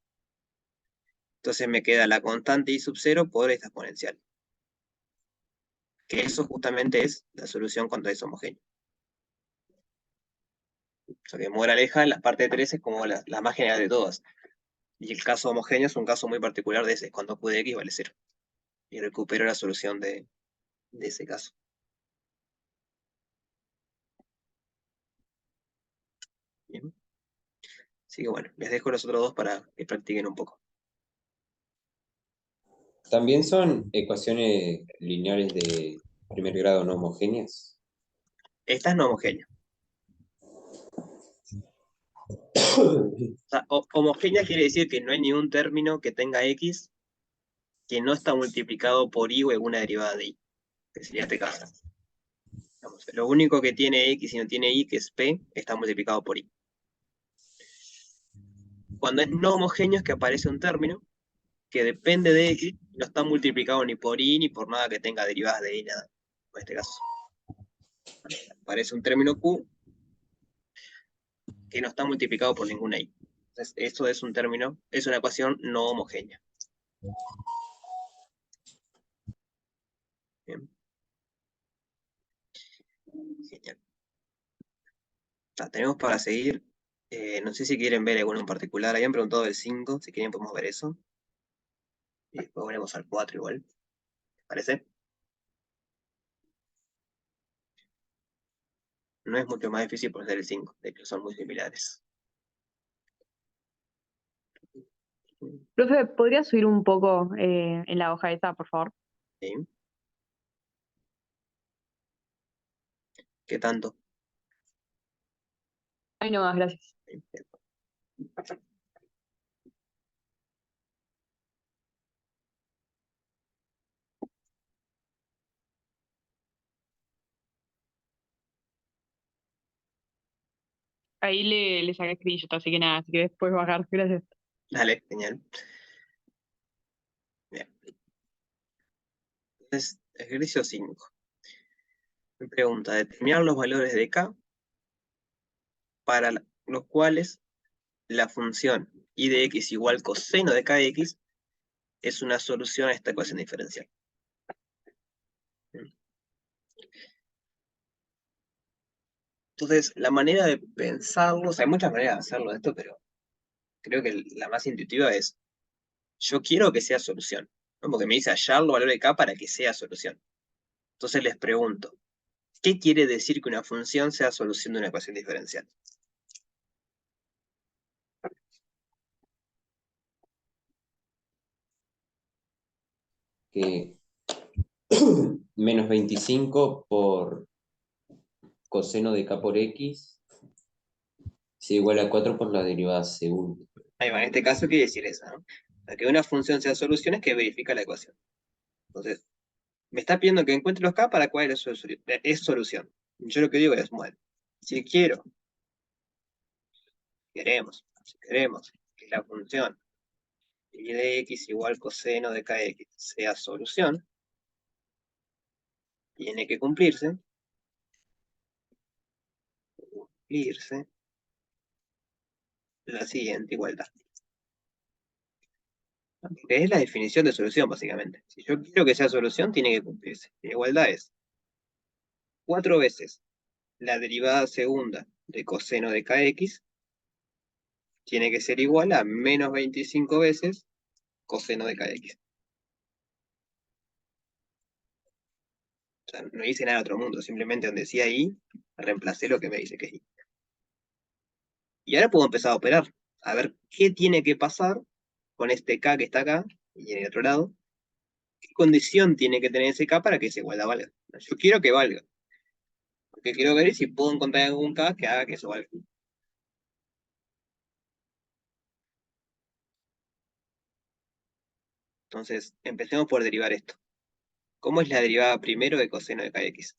Entonces me queda la constante y sub 0 por esta exponencial. Que eso justamente es la solución cuando es homogéneo. O sea que moraleja, la parte 3 es como la más general de todas. Y el caso homogéneo es un caso muy particular de ese, cuando q de x vale 0. Y recupero la solución de ese caso. Bien. Así que bueno, les dejo los otros dos para que practiquen un poco. ¿También son ecuaciones lineales de primer grado no homogéneas? Esta es no homogénea. O sea, homogénea quiere decir que no hay ningún término que tenga x que no está multiplicado por y o alguna derivada de y, que sería este caso. Vamos, lo único que tiene x y no tiene y, que es p, está multiplicado por y. Cuando es no homogéneo es que aparece un término que depende de x, no está multiplicado ni por y ni por nada que tenga derivadas de y, nada. En este caso. Aparece un término q que no está multiplicado por ninguna y. Entonces, eso es un término, es una ecuación no homogénea. Bien. Genial. Tenemos para seguir. No sé si quieren ver alguno en particular. Habían preguntado del 5, si quieren podemos ver eso. Y después volvemos al 4 igual. ¿Parece? No es mucho más difícil por ser el 5, de hecho son muy similares. Profe, ¿podría subir un poco en la hoja esa, por favor? ¿Sí? ¿Qué tanto? Ahí nomás, gracias. Ahí le saqué screenshot, así que nada, así que después bajar, gracias. Dale, genial. Bien. Entonces, ejercicio 5. Me pregunta, determinar los valores de k para los cuales la función y de x igual coseno de kx es una solución a esta ecuación diferencial. Entonces, la manera de pensarlo, o sea, hay muchas maneras de hacerlo esto, pero creo que la más intuitiva es, yo quiero que sea solución, ¿no? Porque me dice hallar los valores de k para que sea solución. Entonces les pregunto, ¿qué quiere decir que una función sea solución de una ecuación diferencial? Que menos 25 por coseno de k por x es igual a 4 por la derivada segunda. Ahí va, en este caso quiere decir eso, ¿no? Para que una función sea solución es que verifica la ecuación. Entonces, me está pidiendo que encuentre los k para cuál es solución. Yo lo que digo es, bueno, si si queremos que la función y de x igual coseno de kx sea solución, tiene que cumplirse la siguiente igualdad. Que es la definición de solución, básicamente. Si yo quiero que sea solución, tiene que cumplirse. La igualdad es 4 veces la derivada segunda de coseno de kx tiene que ser igual a menos 25 veces coseno de kx. O sea, no hice nada de otro mundo, simplemente donde decía y, reemplacé lo que me dice que es y. Y ahora puedo empezar a operar, a ver qué tiene que pasar con este k que está acá, y en el otro lado, qué condición tiene que tener ese k para que esa igualdad valga. Yo quiero que valga, porque quiero ver si puedo encontrar algún k que haga que eso valga. Entonces, empecemos por derivar esto. ¿Cómo es la derivada primero de coseno de kx?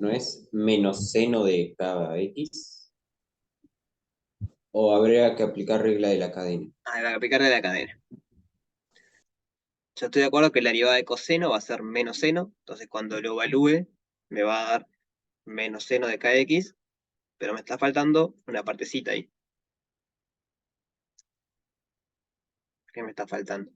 ¿No es menos seno de cada x? ¿O habría que aplicar regla de la cadena? Hay que aplicarle la cadena. Yo estoy de acuerdo que la derivada de coseno va a ser menos seno, entonces cuando lo evalúe me va a dar menos seno de kx, pero me está faltando una partecita ahí. ¿Qué me está faltando?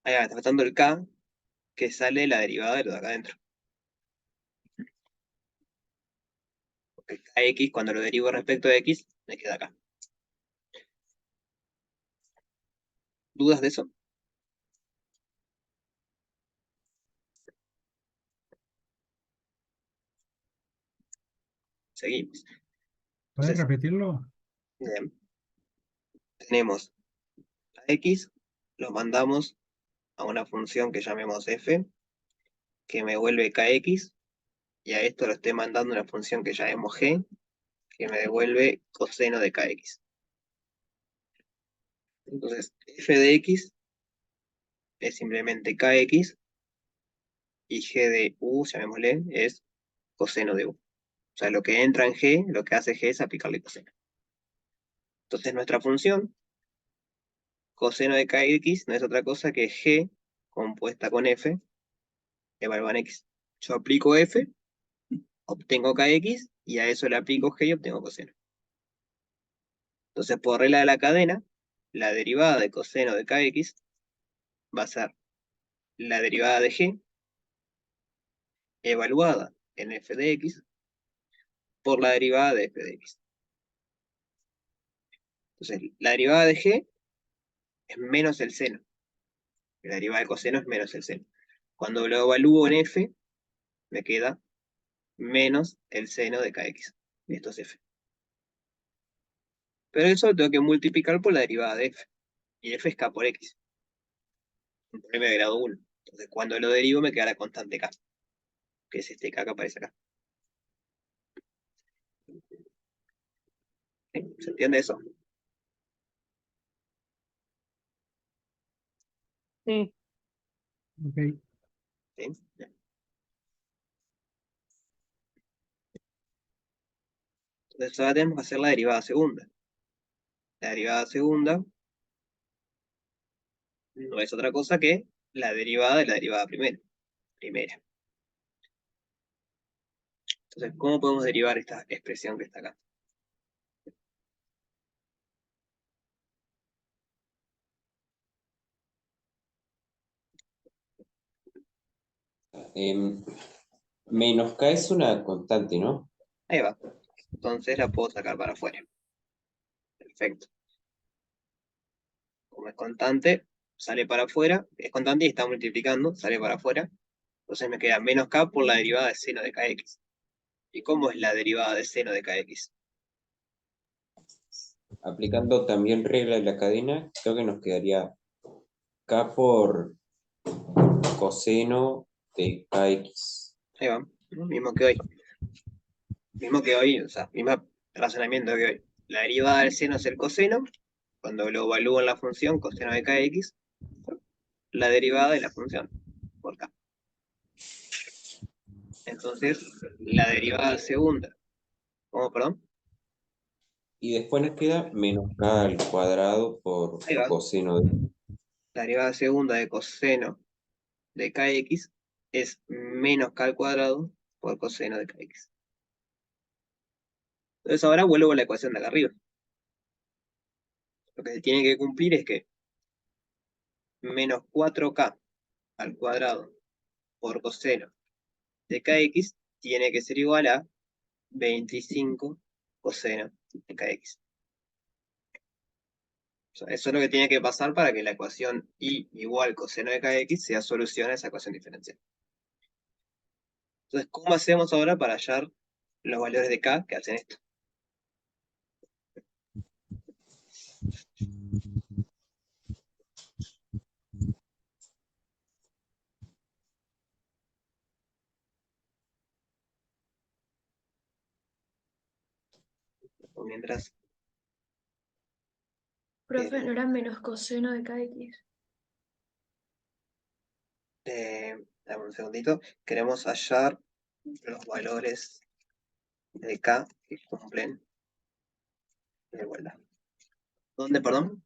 Ahí va, me está faltando el k, que sale de la derivada de lo de acá adentro. Porque kx, cuando lo derivo respecto de x, me queda acá. ¿Dudas de eso? Seguimos. ¿Puedes Entonces, repetirlo? bien, tenemos a x, lo mandamos a una función que llamemos f, que me vuelve kx, y a esto lo estoy mandando una función que llamemos g, que me devuelve coseno de kx. Entonces, f de x es simplemente kx, y g de u, llamémosle, es coseno de u. O sea, lo que entra en g, lo que hace g es aplicarle coseno. Entonces, nuestra función, coseno de kx, no es otra cosa que g compuesta con f, evaluada en x. Yo aplico f, obtengo kx, y a eso le aplico g y obtengo coseno. Entonces, por regla de la cadena, la derivada de coseno de kx va a ser la derivada de g evaluada en f de x por la derivada de f de x. Entonces, la derivada de g es menos el seno. La derivada de coseno es menos el seno. Cuando lo evalúo en f, me queda menos el seno de kx. Y esto es f. Pero eso lo tengo que multiplicar por la derivada de f. Y f es k por x. Un problema de grado 1. Entonces, cuando lo derivo, me queda la constante k, que es este k que aparece acá. ¿Sí? ¿Se entiende eso? Sí, Ok. ¿Sí? Bien. Entonces ahora tenemos que hacer la derivada segunda. La derivada segunda no es otra cosa que la derivada de la derivada primera. Entonces, ¿cómo podemos derivar esta expresión que está acá? Menos k es una constante, ¿no? Ahí va. Entonces la puedo sacar para afuera. Perfecto. Como es constante, sale para afuera. Es constante y está multiplicando, sale para afuera. Entonces me queda menos k por la derivada de seno de kx. ¿Y cómo es la derivada de seno de kx? Aplicando también regla de la cadena, creo que nos quedaría k por coseno de kx. Ahí va. Lo mismo que hoy. Mismo que hoy, o sea, mismo razonamiento que hoy. La derivada del seno es el coseno. Cuando lo evalúo en la función coseno de kx, la derivada de la función por k. Entonces, la derivada segunda. ¿Cómo, perdón? Y después nos queda menos k al cuadrado por Ahí va. coseno de... La derivada segunda de coseno de kx es menos k al cuadrado por coseno de kx. Entonces ahora vuelvo a la ecuación de acá arriba. Lo que se tiene que cumplir es que menos 4k al cuadrado por coseno de kx tiene que ser igual a 25 coseno de kx. O sea, eso es lo que tiene que pasar para que la ecuación y igual coseno de kx sea solución a esa ecuación diferencial. Entonces, ¿cómo hacemos ahora para hallar los valores de k que hacen esto? Por mientras, Profe, ¿no era menos coseno de kx? dame un segundito. Queremos hallar los valores de K que cumplen la igualdad. ¿Dónde, perdón?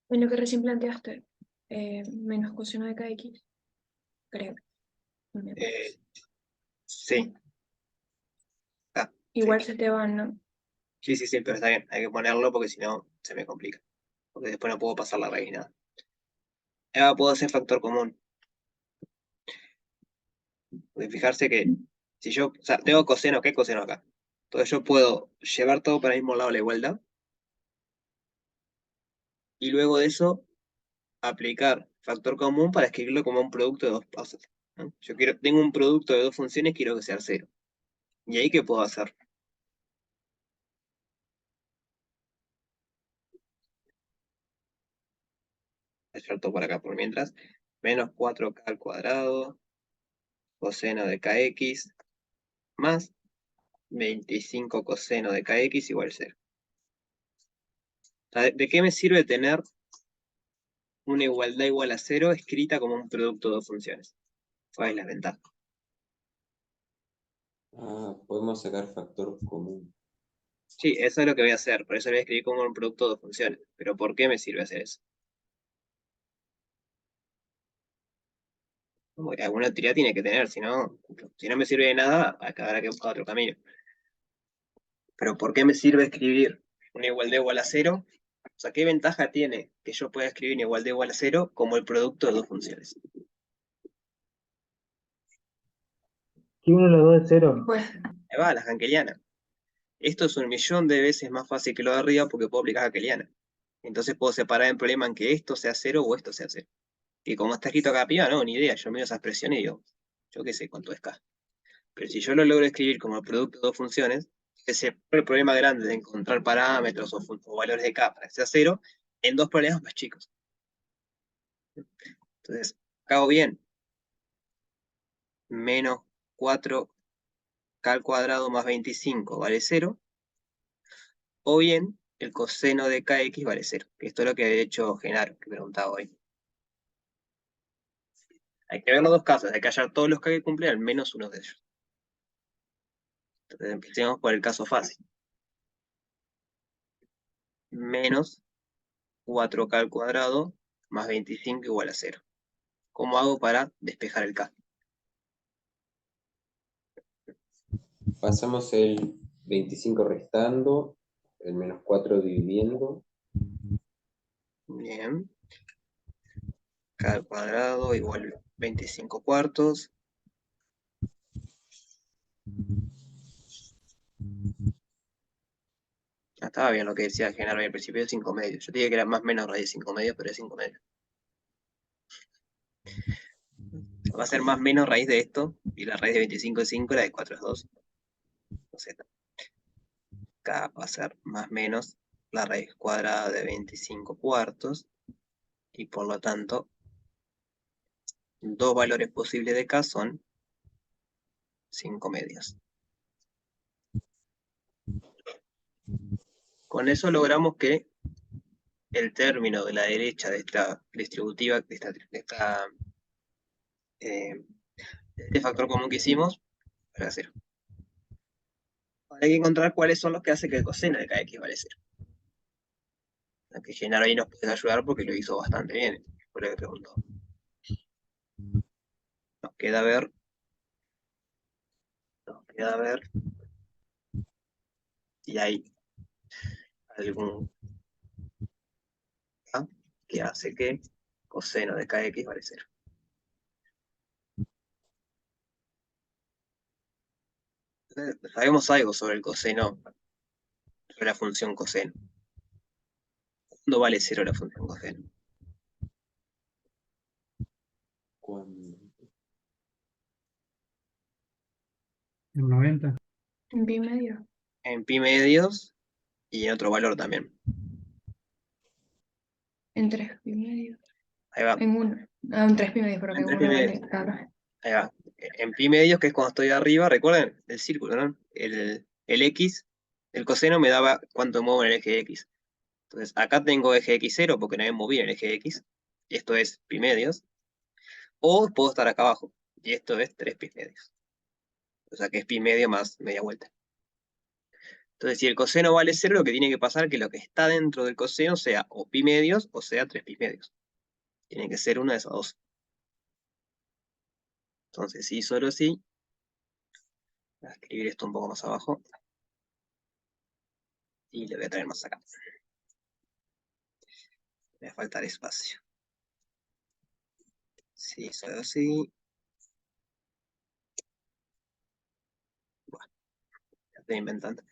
En lo que recién planteaste, menos coseno de kx, creo. Sí. Ah, Igual sí. se te van, ¿no? Sí, pero está bien. Hay que ponerlo porque si no se me complica. Porque después no puedo pasar la raíz ni nada. Ahora puedo hacer factor común. Porque fijarse que si yo, o sea, tengo coseno, ¿qué coseno acá? Entonces yo puedo llevar todo para el mismo lado de la igualdad. Y luego de eso, aplicar factor común para escribirlo como un producto de dos pasos, ¿no? Tengo un producto de dos funciones, quiero que sea cero. ¿Y ahí qué puedo hacer? Hallar todo por acá por mientras. Menos 4k al cuadrado, coseno de kx, más 25 coseno de kx igual 0. ¿De qué me sirve tener una igualdad igual a 0 escrita como un producto de dos funciones? ¿Cuál es la ventaja? Podemos sacar factor común. Sí, eso es lo que voy a hacer. Por eso lo voy a escribir como un producto de dos funciones. ¿Pero por qué me sirve hacer eso? Alguna utilidad tiene que tener, si no me sirve de nada, acá habrá que buscar otro camino. Pero ¿por qué me sirve escribir una igualdad igual a 0? O sea, ¿qué ventaja tiene que yo pueda escribir una igualdad igual a 0 como el producto de dos funciones? Que uno de los dos es cero. Pues, Ahí va, la Hankeliana. Esto es 1.000.000 de veces más fácil que lo de arriba porque puedo aplicar Hankeliana. Entonces puedo separar el problema en que esto sea 0 o esto sea 0. Y como está escrito acá arriba, no, ni idea. Yo miro esa expresión y digo, yo qué sé cuánto es K. Pero si yo lo logro escribir como el producto de dos funciones, ese el problema grande de encontrar parámetros o valores de K para que sea 0 en dos problemas más chicos. Entonces, acabo bien. Menos 4k al cuadrado más 25 vale 0. O bien, el coseno de kx vale 0. Que esto es lo que ha hecho Genaro, que preguntaba hoy. Hay que ver los dos casos. Hay que hallar todos los k que cumplen al menos uno de ellos. Entonces, empecemos por el caso fácil. Menos 4k al cuadrado más 25 igual a 0. ¿Cómo hago para despejar el K? Pasamos el 25 restando, el menos 4 dividiendo. Bien. K al cuadrado igual 25 cuartos. Estaba bien lo que decía Genaro al principio de 5 medios. Yo te dije que era más o menos raíz de 5 medios, pero es 5 medios. Va a ser más o menos raíz de esto. Y la raíz de 25 es 5, la de 4 es 2. Entonces, K va a ser más o menos la raíz cuadrada de 25 cuartos. Y por lo tanto, dos valores posibles de K son 5 medios. Con eso logramos que el término de la derecha de esta distributiva, de este factor común que hicimos, vale 0. Ahora hay que encontrar cuáles son los que hacen que el coseno de kx vale 0. Que Genaro ahí nos puede ayudar porque lo hizo bastante bien, fue lo que preguntó. Nos queda ver si hay algún K que hace que coseno de kx vale 0. Entonces, sabemos algo sobre el coseno, sobre la función coseno. ¿Cuándo vale 0 la función coseno? Cuando En 90. en pi medio. En pi medios y en otro valor también. En 3 pi medio. Ahí va. En 1. En 3 pi medio, porque En en 3 1 pi vale, medios. claro. Ahí va. En pi medios, que es cuando estoy arriba, recuerden el círculo, ¿no? el X, el coseno me daba cuánto muevo en el eje X. Entonces, acá tengo eje X0 porque no me moví en el eje X. Y esto es pi medios. O puedo estar acá abajo. Y esto es 3 pi medios. O sea que es pi medio más media vuelta. Entonces, si el coseno vale 0, lo que tiene que pasar es que lo que está dentro del coseno sea o pi medios o sea 3 pi medios. Tiene que ser una de esas dos. Entonces, sí, solo sí. Voy a escribir esto un poco más abajo. Y le voy a traer más acá. Me va a faltar espacio. Sí, solo sí. Bueno, ya estoy inventando.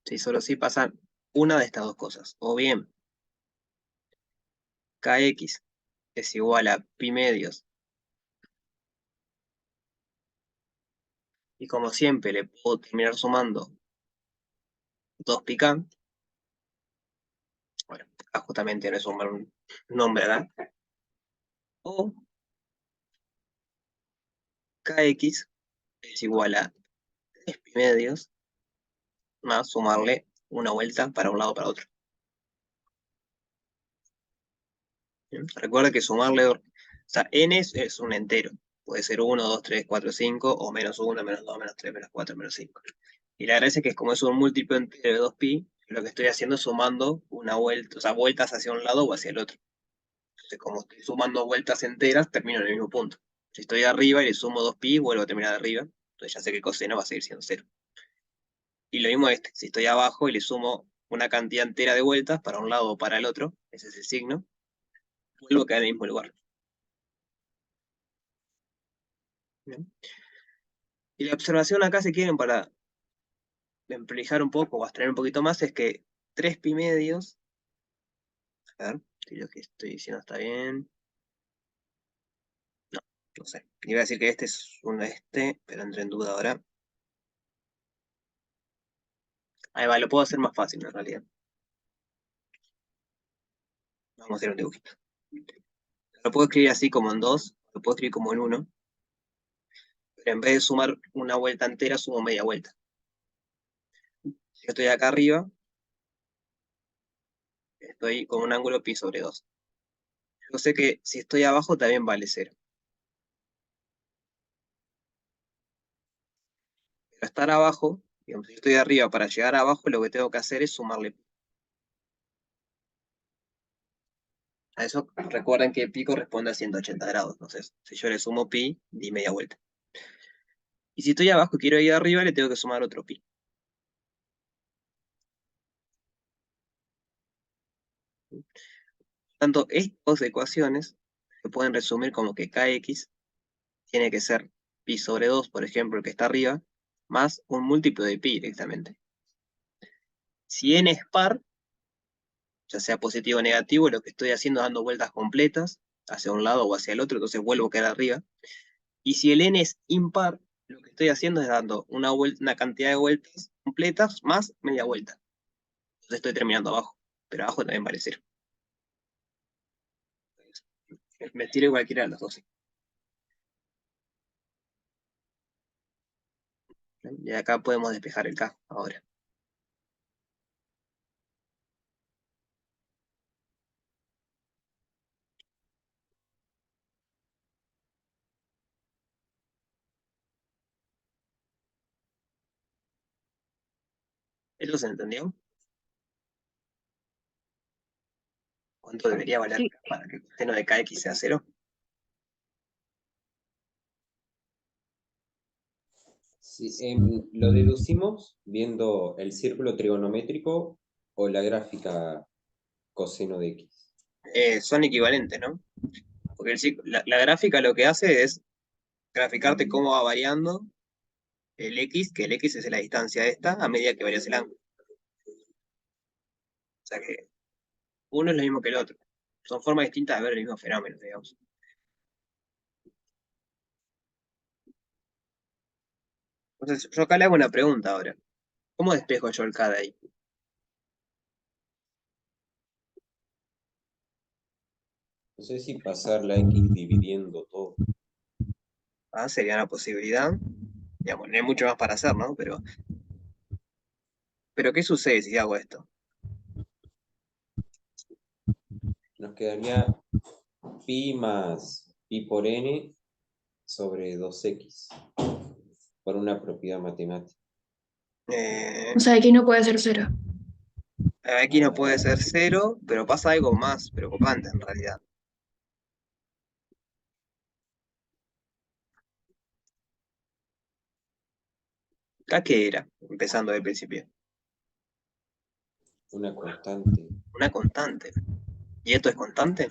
Sí, solo sí pasan una de estas dos cosas. O bien, kx es igual a pi medios. Y como siempre, le puedo terminar sumando 2 pi k. Bueno, acá justamente no es un nombre acá. O kx es igual a 3 pi medios más sumarle una vuelta para un lado o para otro. ¿Bien? Recuerda que sumarle, o sea, n es un entero. Puede ser 1, 2, 3, 4, 5, o menos 1, menos 2, menos 3, menos 4, menos 5. Y la gracia es que como es un múltiplo entero de 2pi, lo que estoy haciendo es sumando una vuelta, o sea, vueltas hacia un lado o hacia el otro. Entonces, como estoy sumando vueltas enteras, termino en el mismo punto. Si estoy arriba y le sumo 2pi, vuelvo a terminar arriba. Entonces ya sé que el coseno va a seguir siendo 0. Y lo mismo este, si estoy abajo y le sumo una cantidad entera de vueltas para un lado o para el otro, ese es el signo, vuelvo a quedar en el mismo lugar. ¿Bien? Y la observación acá, si quieren, para emplijar un poco o abstraer un poquito más, es que 3 pi medios, a ver, si lo que estoy diciendo está bien. No, no sé. Iba a decir que este es un este, pero entré en duda ahora. Ahí va, lo puedo hacer más fácil en realidad. Vamos a hacer un dibujito. Lo puedo escribir así como en 2, lo puedo escribir como en 1, pero en vez de sumar una vuelta entera, sumo media vuelta. Si estoy acá arriba, estoy con un ángulo pi sobre 2. Yo sé que si estoy abajo también vale 0. Pero estar abajo, digamos, si estoy arriba, para llegar abajo lo que tengo que hacer es sumarle pi. A eso recuerden que pi corresponde a 180 grados. Entonces, si yo le sumo pi, di media vuelta. Y si estoy abajo y quiero ir arriba, le tengo que sumar otro pi. Por tanto, estas dos ecuaciones se pueden resumir como que kx tiene que ser pi sobre 2, por ejemplo, el que está arriba, más un múltiplo de pi directamente. Si n es par, ya sea positivo o negativo, lo que estoy haciendo es dando vueltas completas hacia un lado o hacia el otro, entonces vuelvo a quedar arriba. Y si el n es impar, lo que estoy haciendo es dando una cantidad de vueltas completas más media vuelta. Entonces estoy terminando abajo, pero abajo también vale 0. Me tiro cualquiera de los dos. Y acá podemos despejar el k ahora. ¿Eso se entendió? ¿Cuánto debería valer Sí. para que el coseno de kx sea 0? Sí, lo deducimos viendo el círculo trigonométrico o la gráfica coseno de x. Son equivalentes, ¿no? Porque la gráfica lo que hace es graficarte cómo va variando el x, que el x es la distancia esta, a medida que varías el ángulo. O sea que uno es lo mismo que el otro. Son formas distintas de ver el mismo fenómeno, digamos. Entonces, yo acá le hago una pregunta ahora. ¿Cómo despejo yo el k de ahí? No sé si pasar la x dividiendo todo. A sería una posibilidad. Digamos, no hay mucho más para hacer, ¿no? Pero ¿qué sucede si hago esto? Nos quedaría pi más pi por n sobre 2x por una propiedad matemática. O sea, aquí no puede ser 0. Aquí no puede ser 0, pero pasa algo más preocupante en realidad. ¿Acá qué era? Empezando del principio. Una constante. Una constante. ¿Y esto es constante?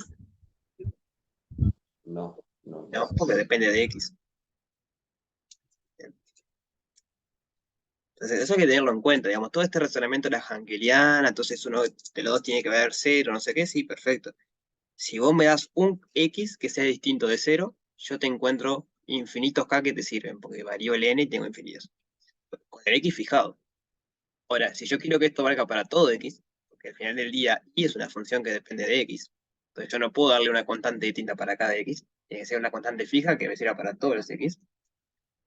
No, no. No, porque depende de x. Entonces, eso hay que tenerlo en cuenta, digamos, todo este razonamiento de la hangeliana, entonces uno de los dos tiene que ver 0, no sé qué, sí, perfecto. Si vos me das un x que sea distinto de 0, yo te encuentro infinitos k que te sirven, porque varío el n y tengo infinitos. Con el x fijado. Ahora, si yo quiero que esto valga para todo x, porque al final del día y es una función que depende de x, entonces yo no puedo darle una constante distinta para cada x, tiene que ser una constante fija que me sirva para todos los x.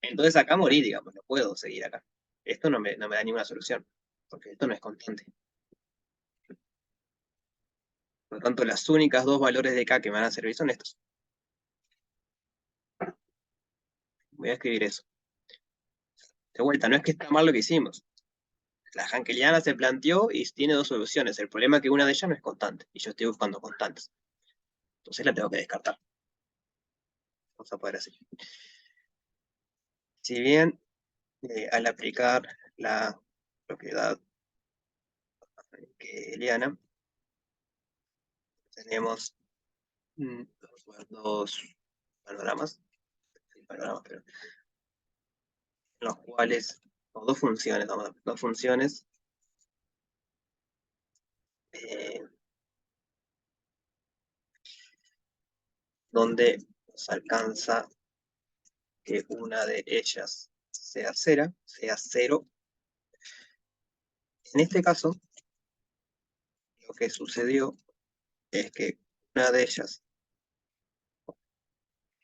Entonces acá morí, digamos, no puedo seguir acá. Esto no me da ninguna solución, porque esto no es constante. Por lo tanto, las únicas dos valores de k que me van a servir son estos. Voy a escribir eso. De vuelta, no es que está mal lo que hicimos. La Hankeliana se planteó y tiene dos soluciones. El problema es que una de ellas no es constante, y yo estoy buscando constantes. Entonces la tengo que descartar. Vamos a poder así. Si bien al aplicar la propiedad hankeliana, tenemos dos panoramas, pero en los cuales, o dos funciones, dos funciones donde nos alcanza que una de ellas sea cero. En este caso, lo que sucedió es que una de ellas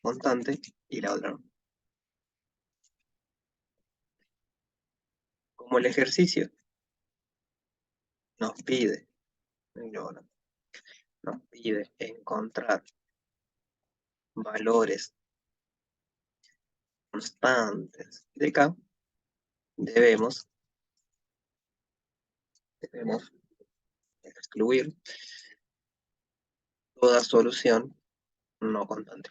constante y la otra no. Como el ejercicio nos pide, nos pide encontrar valores constantes de k, debemos excluir toda solución no constante.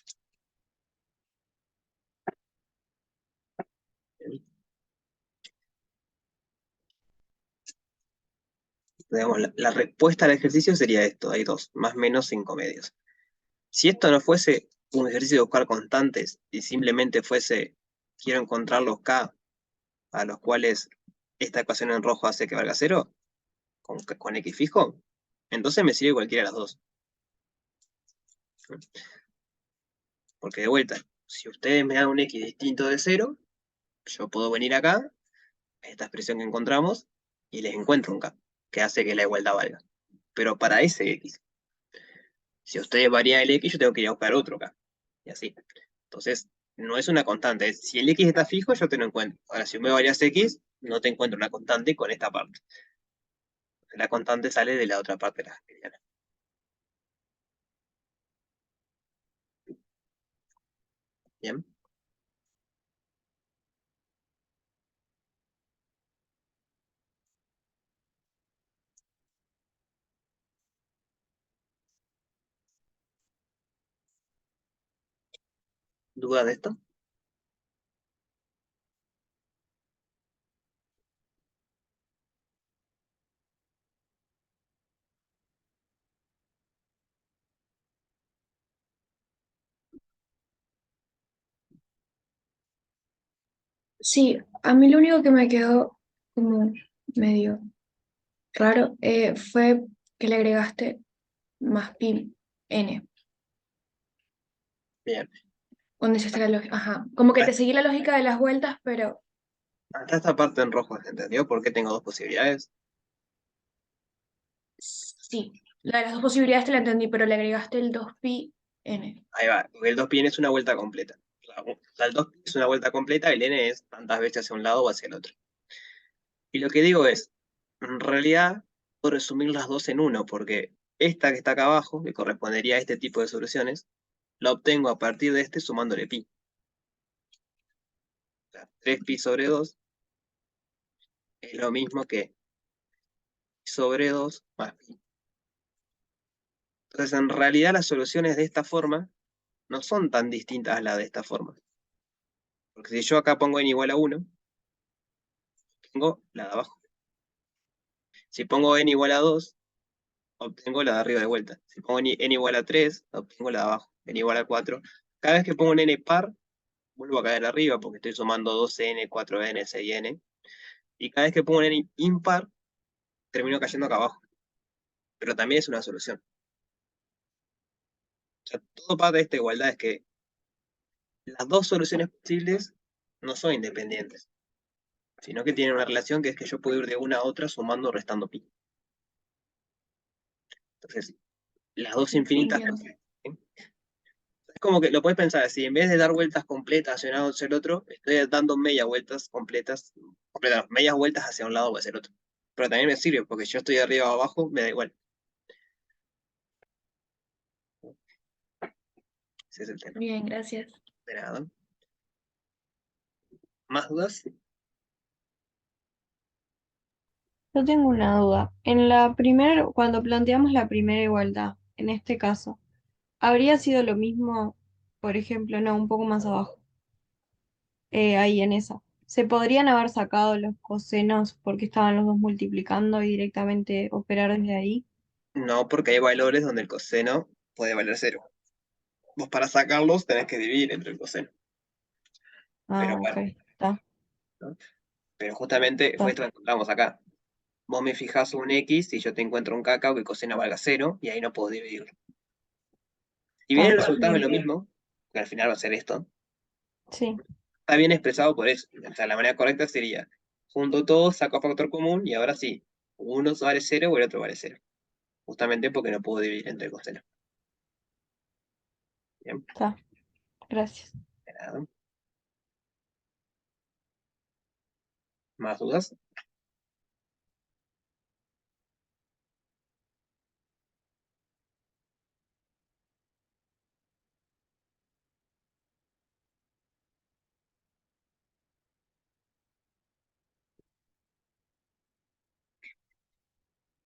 Digamos, la respuesta al ejercicio sería esto, hay dos, más o menos 5 medios. Si esto no fuese un ejercicio de buscar constantes y simplemente fuese, quiero encontrar los k a los cuales esta ecuación en rojo hace que valga 0, con x fijo, entonces me sirve cualquiera de las dos. Porque de vuelta, si ustedes me dan un x distinto de 0, yo puedo venir acá, a esta expresión que encontramos, y les encuentro un k, que hace que la igualdad valga. Pero para ese x. Si ustedes varían el x, yo tengo que ir a buscar otro k. Y así. Entonces, no es una constante. Si el x está fijo, yo te lo encuentro. Ahora, si me varias x, no te encuentro una constante con esta parte. La constante sale de la otra parte de la hangeliana. Bien. ¿Duda de esto? Sí, a mí lo único que me quedó como medio raro fue que le agregaste más pi n. Bien. ¿Dónde se está la lógica? Ajá. Como que te seguí la lógica de las vueltas, pero Acá esta parte en rojo, ¿se entendió? ¿Por qué tengo dos posibilidades? sí. La de las dos posibilidades te la entendí, pero le agregaste el 2pi n. Ahí va, porque el 2pi es una vuelta completa. O sea, el 2pi es una vuelta completa, el n es tantas veces hacia un lado o hacia el otro. Y lo que digo es, en realidad, puedo resumir las dos en uno, porque esta que está acá abajo, que correspondería a este tipo de soluciones, la obtengo a partir de este sumándole pi. O sea, 3pi sobre 2 es lo mismo que pi sobre 2 más pi. Entonces, en realidad, las soluciones de esta forma no son tan distintas a las de esta forma. Porque si yo acá pongo n igual a 1, tengo la de abajo. Si pongo n igual a 2, obtengo la de arriba de vuelta. Si pongo n igual a 3, obtengo la de abajo. N igual a 4. Cada vez que pongo un n par, vuelvo a caer arriba porque estoy sumando 2n, 4n, 6n. Y cada vez que pongo un n impar, termino cayendo acá abajo. Pero también es una solución. O sea, todo parte de esta igualdad es que las dos soluciones posibles no son independientes, sino que tienen una relación que es que yo puedo ir de una a otra sumando o restando pi. Entonces, las dos infinitas. Entiendo. ¿Sí? Es como que lo puedes pensar así, en vez de dar vueltas completas hacia un lado o hacia el otro, estoy dando medias vueltas completas, medias vueltas hacia un lado o hacia el otro. Pero también me sirve, porque si yo estoy de arriba o abajo, me da igual. Ese es el tema. Bien, gracias. De nada. ¿Más dudas? Yo tengo una duda. Cuando planteamos la primera igualdad, en este caso, ¿habría sido lo mismo, por ejemplo, no, un poco más abajo, ahí en esa? ¿Se podrían haber sacado los cosenos porque estaban los dos multiplicando y directamente operar desde ahí? No, porque hay valores donde el coseno puede valer 0. Vos para sacarlos tenés que dividir entre el coseno. Ah, Pero ok, bueno, está, ¿no? Pero justamente fue está, esto que encontramos acá. Vos me fijás un x y yo te encuentro un cacao que coseno valga 0 y ahí no puedo dividirlo. Si bien está, el resultado es bien, lo mismo, que al final va a ser esto, sí, está bien expresado por eso. O sea, la manera correcta sería, junto todos, saco factor común y ahora sí, uno vale 0 o el otro vale 0. Justamente porque no puedo dividir entre coseno. Bien, está, gracias. de nada. ¿Más dudas?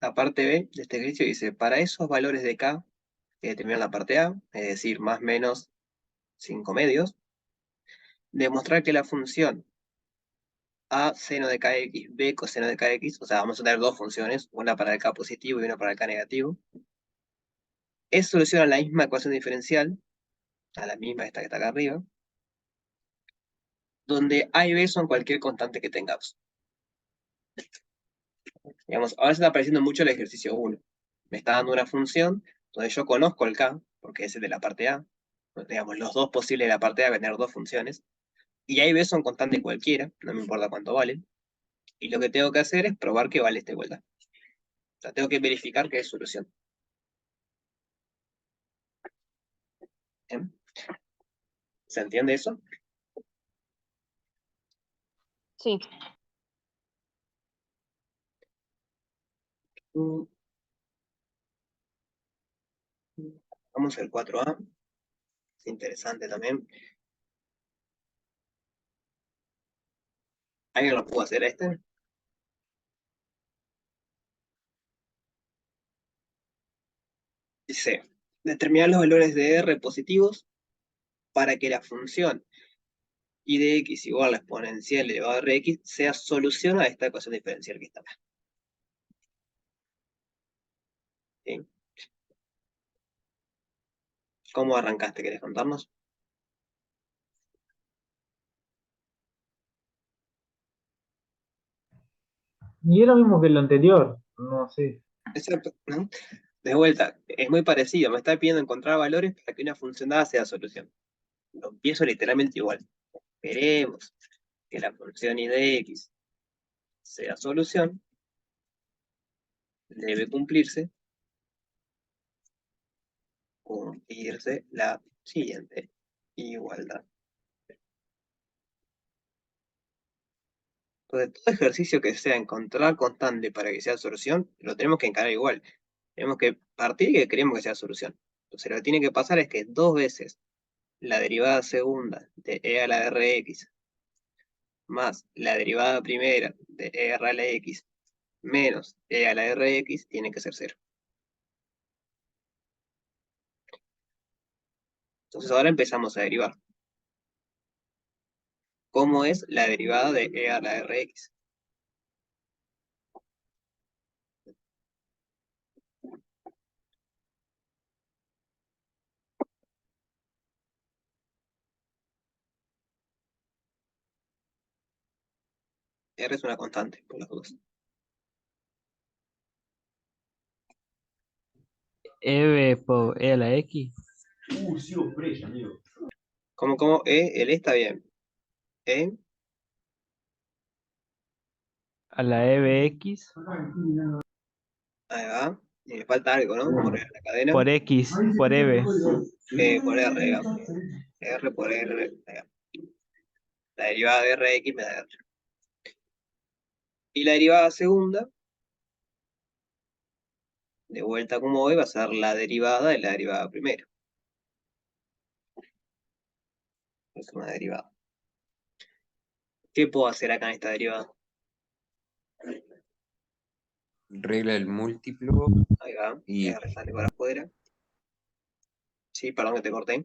La parte B de este ejercicio dice, para esos valores de K que determinan la parte A, es decir, más menos 5 medios, demostrar que la función A seno de kx, B coseno de kx, o sea, vamos a tener dos funciones, una para el K positivo y una para el K negativo, es solución a la misma ecuación diferencial, a la misma esta que está acá arriba, donde A y B son cualquier constante que tengamos. Digamos, ahora se está apareciendo mucho el ejercicio 1. Me está dando una función donde yo conozco el K, porque es el de la parte A. Digamos, los dos posibles de la parte A van a tener dos funciones. Y A y B son constantes cualquiera, no me importa cuánto valen. Y lo que tengo que hacer es probar que vale esta igualdad. O sea, tengo que verificar que es solución. ¿Bien? ¿Se entiende eso? Sí. Mm, Vamos al 4A. Es interesante también. ¿Alguien lo pudo hacer a este? Dice, determinar los valores de R positivos para que la función y de x igual a la exponencial elevado a Rx sea solución a esta ecuación diferencial que está acá. ¿Sí? ¿Cómo arrancaste? ¿Querés contarnos? Y es lo mismo que lo anterior, no sé. Exacto, ¿no? De vuelta, es muy parecido. Me está pidiendo encontrar valores para que una función dada sea solución. Lo empiezo literalmente igual. Queremos que la función y de x sea solución. Debe cumplirse la siguiente igualdad. Entonces, todo ejercicio que sea encontrar constante para que sea solución, lo tenemos que encarar igual. Tenemos que partir y que queremos que sea solución. Entonces, lo que tiene que pasar es que 2 veces la derivada segunda de e a la rx más la derivada primera de e a la x menos e a la rx tiene que ser 0. Entonces ahora empezamos a derivar. ¿Cómo es la derivada de e a la rx? R es una constante, por las dudas. E por E a la X ¿Cómo? El está bien. E a la EBX ahí va. Y me falta algo, ¿no? Por la cadena. por X por EB. Por R, ahí va. R por R. Ahí va. La derivada de Rx me da R. Y la derivada segunda, de vuelta como hoy, va a ser la derivada de la derivada primera. Es una derivada. ¿Qué puedo hacer acá en esta derivada? Regla del múltiplo Ahí va. y R sale para afuera. Sí, perdón que te corté.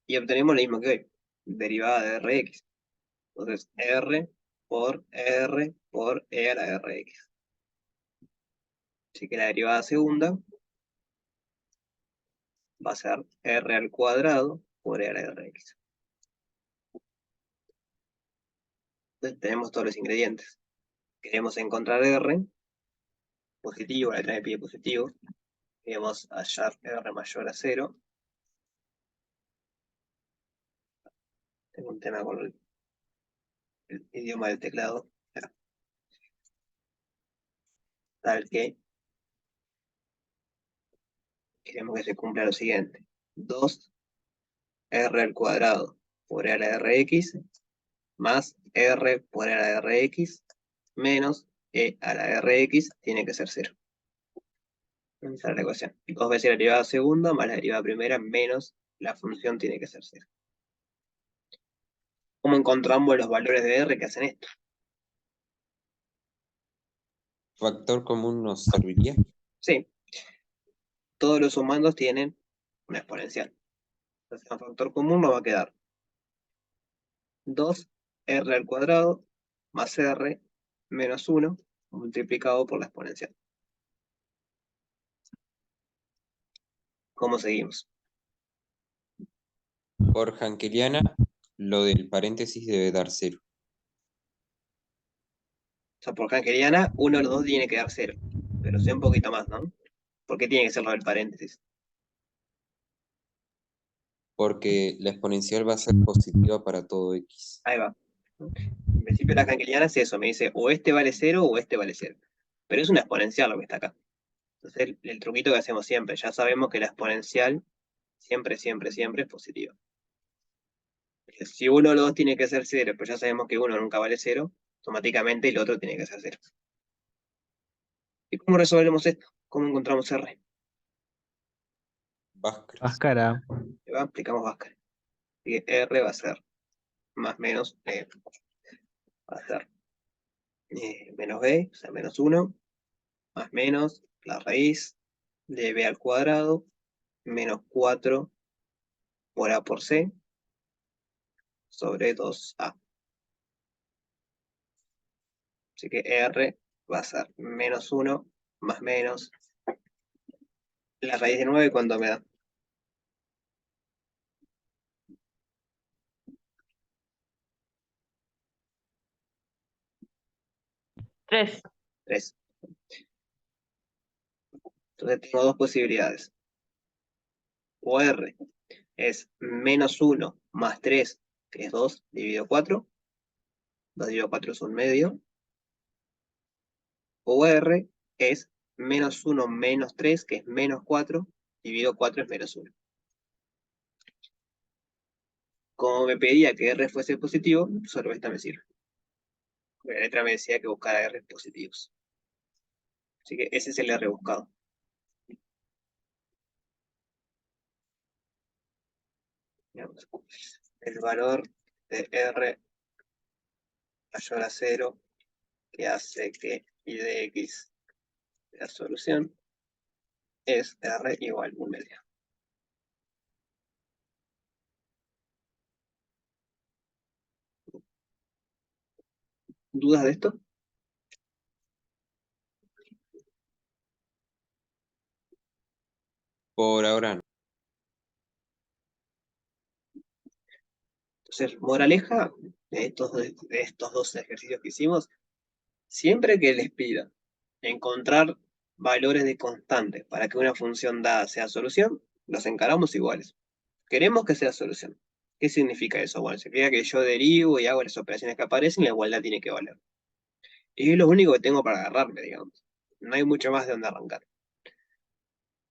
Y obtenemos lo mismo que hoy. Derivada de Rx. Entonces, R por E a la Rx. Así que la derivada segunda va a ser R al cuadrado por E a la Rx. Entonces tenemos todos los ingredientes. Queremos encontrar R positivo, la letra me pide positivo. Queremos hallar R mayor a 0. Tengo un tema con el idioma del teclado. Tal que queremos que se cumpla lo siguiente. 2 R al cuadrado por E a la Rx más R por E a la Rx menos E a la Rx tiene que ser 0. Esa es la ecuación. 2 veces la derivada segunda más la derivada primera menos la función tiene que ser 0. ¿Cómo encontramos los valores de R que hacen esto? factor común nos serviría. Sí. Todos los sumandos tienen una exponencial. Entonces, un factor común nos va a quedar 2R al cuadrado más R menos 1 multiplicado por la exponencial. ¿Cómo seguimos? Por Hankeliana, lo del paréntesis debe dar 0. O sea, por Hankeliana, uno de los dos tiene que dar 0. Pero sea un poquito más, ¿no? ¿Por qué tiene que ser lo del paréntesis? Porque la exponencial va a ser positiva para todo x. Ahí va. En principio la Hankeliana es eso, me dice o este vale 0 o este vale 0. Pero es una exponencial lo que está acá. Entonces el truquito que hacemos siempre, ya sabemos que la exponencial siempre es positiva. Si uno de los dos tiene que ser 0, pero ya sabemos que uno nunca vale 0, automáticamente el otro tiene que ser 0. ¿Y cómo resolvemos esto? ¿Cómo encontramos R? Bhaskara. Aplicamos Bhaskara. Y R va a ser más menos, va a ser menos B, o sea, menos 1, más menos la raíz de B al cuadrado, menos 4 por A por C, sobre 2A. Así que R va a ser menos 1 más menos la raíz de 9, ¿cuánto me da? 3. 3. Entonces tengo dos posibilidades. O R es menos 1 más 3, que es 2 dividido 4. 2 dividido 4 es un medio. O R es menos 1 menos 3, que es menos 4, dividido 4 es menos 1. como me pedía que R fuese positivo, solo esta me sirve. La letra me decía que buscara R positivos. Así que ese es el R buscado. Digamos, el valor de R mayor a 0 que hace que y de X la solución es R igual 1/2. ¿Dudas de esto? Por ahora no. Entonces, moraleja de estos dos ejercicios que hicimos, siempre que les pida encontrar valores de constantes para que una función dada sea solución, los encaramos iguales. Queremos que sea solución. ¿Qué significa eso? Bueno, significa que yo derivo y hago las operaciones que aparecen y la igualdad tiene que valer. Y es lo único que tengo para agarrarme, digamos. No hay mucho más de donde arrancar.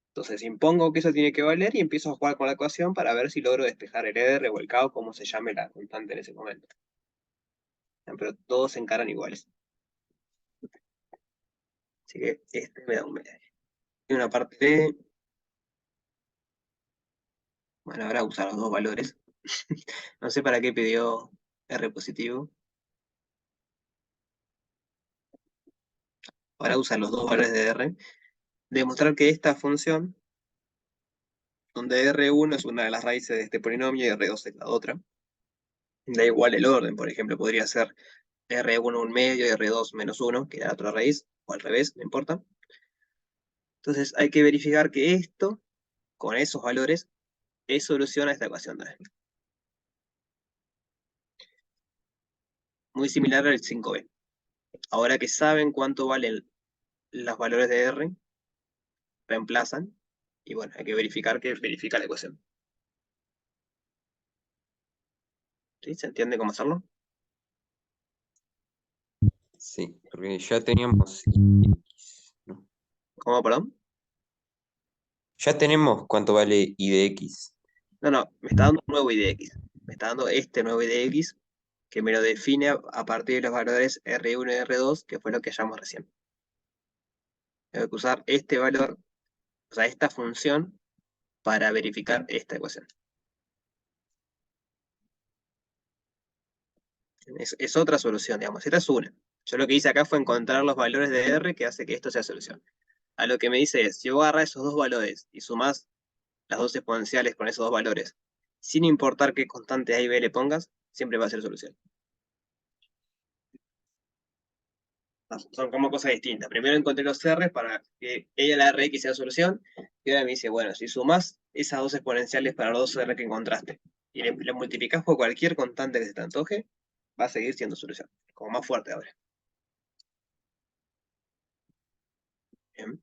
Entonces impongo que eso tiene que valer y empiezo a jugar con la ecuación para ver si logro despejar el R o el K o como se llame la constante en ese momento. Pero todos se encaran iguales. Así que este me da un medio. Y una parte de... Bueno, ahora usar los dos valores. No sé para qué pidió R positivo. Ahora usa los dos valores de R. Demostrar que esta función, donde R1 es una de las raíces de este polinomio y R2 es la otra, da igual el orden. Por ejemplo, podría ser R1 un medio y R2 menos 1, que era la otra raíz, o al revés, no importa. Entonces hay que verificar que esto, con esos valores, es solución a esta ecuación también. Muy similar al 5b. Ahora que saben cuánto valen los valores de R, reemplazan, y bueno, hay que verificar que verifica la ecuación. ¿Sí? ¿Se entiende cómo hacerlo? Sí, porque ya teníamos X, ¿no? ¿Cómo, perdón? Ya tenemos cuánto vale I de X. No, me está dando un nuevo I de X. Me está dando este nuevo I de X que me lo define a partir de los valores R1 y R2, que fue lo que hallamos recién. Tengo que usar este valor, o sea, esta función, para verificar esta ecuación. Es otra solución, digamos. Esta es una. Yo lo que hice acá fue encontrar los valores de R que hace que esto sea solución. A lo que me dice es, si vos agarrás esos dos valores y sumás las dos exponenciales con esos dos valores, sin importar qué constante A y B le pongas, siempre va a ser solución. Son como cosas distintas. Primero encontré los R para que ella la RX sea solución, y ahora me dice, bueno, si sumás esas dos exponenciales para los dos R que encontraste, y le multiplicás por cualquier constante que se te antoje, va a seguir siendo solución. Como más fuerte ahora. Bien.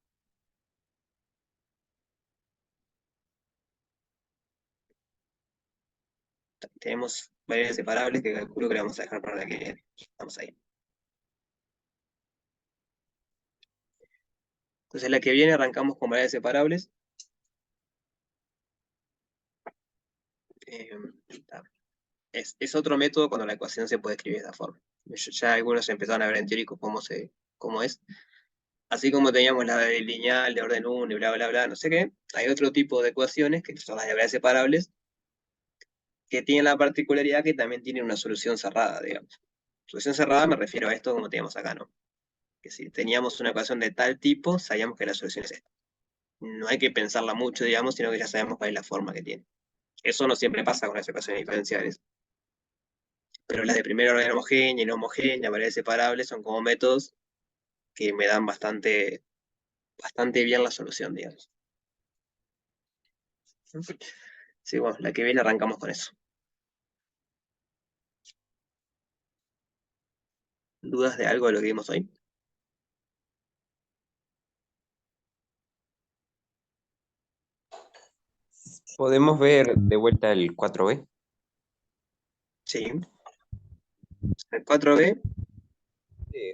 Tenemos variables separables que calculo que le vamos a dejar para la que viene. Vamos ahí. Entonces la que viene arrancamos con variables separables. Es otro método cuando la ecuación se puede escribir de esta forma. Ya algunos empezaron a ver en teórico cómo es. Así como teníamos la de lineal, de orden 1 y bla, bla, bla, no sé qué, hay otro tipo de ecuaciones, que son las de variables separables, que tienen la particularidad que también tienen una solución cerrada, digamos. Solución cerrada me refiero a esto como teníamos acá, ¿no? Que si teníamos una ecuación de tal tipo, sabíamos que la solución es esta. No hay que pensarla mucho, digamos, sino que ya sabemos cuál es la forma que tiene. Eso no siempre pasa con las ecuaciones diferenciales. Pero las de primer orden homogénea y no homogénea, variables separables, son como métodos que me dan bastante bien la solución, digamos. Sí, bueno, la que viene arrancamos con eso. ¿Dudas de algo de lo que vimos hoy? ¿Podemos ver de vuelta el 4b? Sí. El 4b,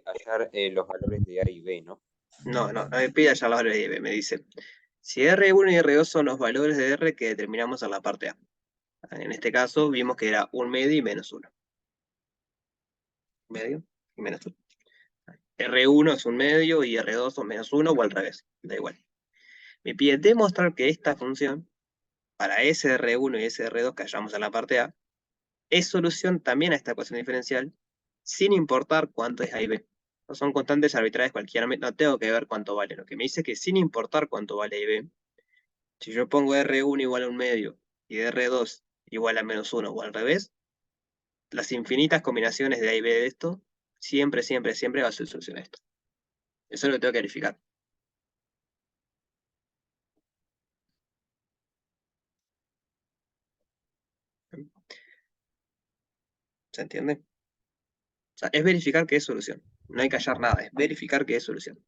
Hallar los valores de A y B, ¿no? no me pide hallar los valores de B, me dice. Si R1 y R2 son los valores de R que determinamos en la parte A. En este caso vimos que era un medio y menos 1. Medio y menos 1. R1 es un medio y R2 son menos 1 o al revés, da igual. Me pide demostrar que esta función, para ese R1 y ese R2 que hallamos en la parte A, es solución también a esta ecuación diferencial, sin importar cuánto es A y B. No son constantes arbitrarias cualquiera, no tengo que ver cuánto vale. Lo que me dice es que sin importar cuánto vale A y B, si yo pongo R1 igual a un medio y R2 igual a menos 1 o al revés, las infinitas combinaciones de A y B de esto, siempre, siempre, siempre va a ser solución a esto. Eso es lo que tengo que verificar. ¿Se entiende? O sea, es verificar que es solución. No hay que hallar nada, es verificar que es solución.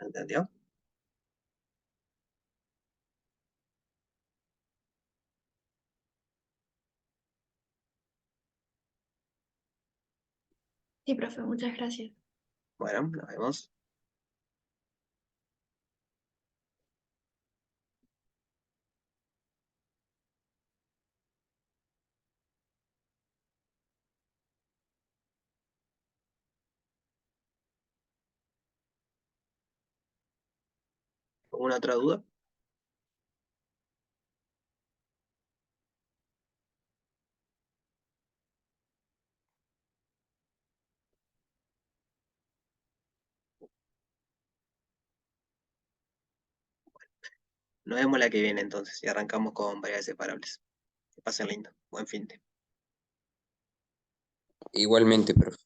¿Entendió? Sí, profe, muchas gracias. Bueno, nos vemos. ¿Alguna otra duda? Nos vemos la que viene entonces y arrancamos con variables separables. Que pasen lindo. Buen fin de. Igualmente, profe.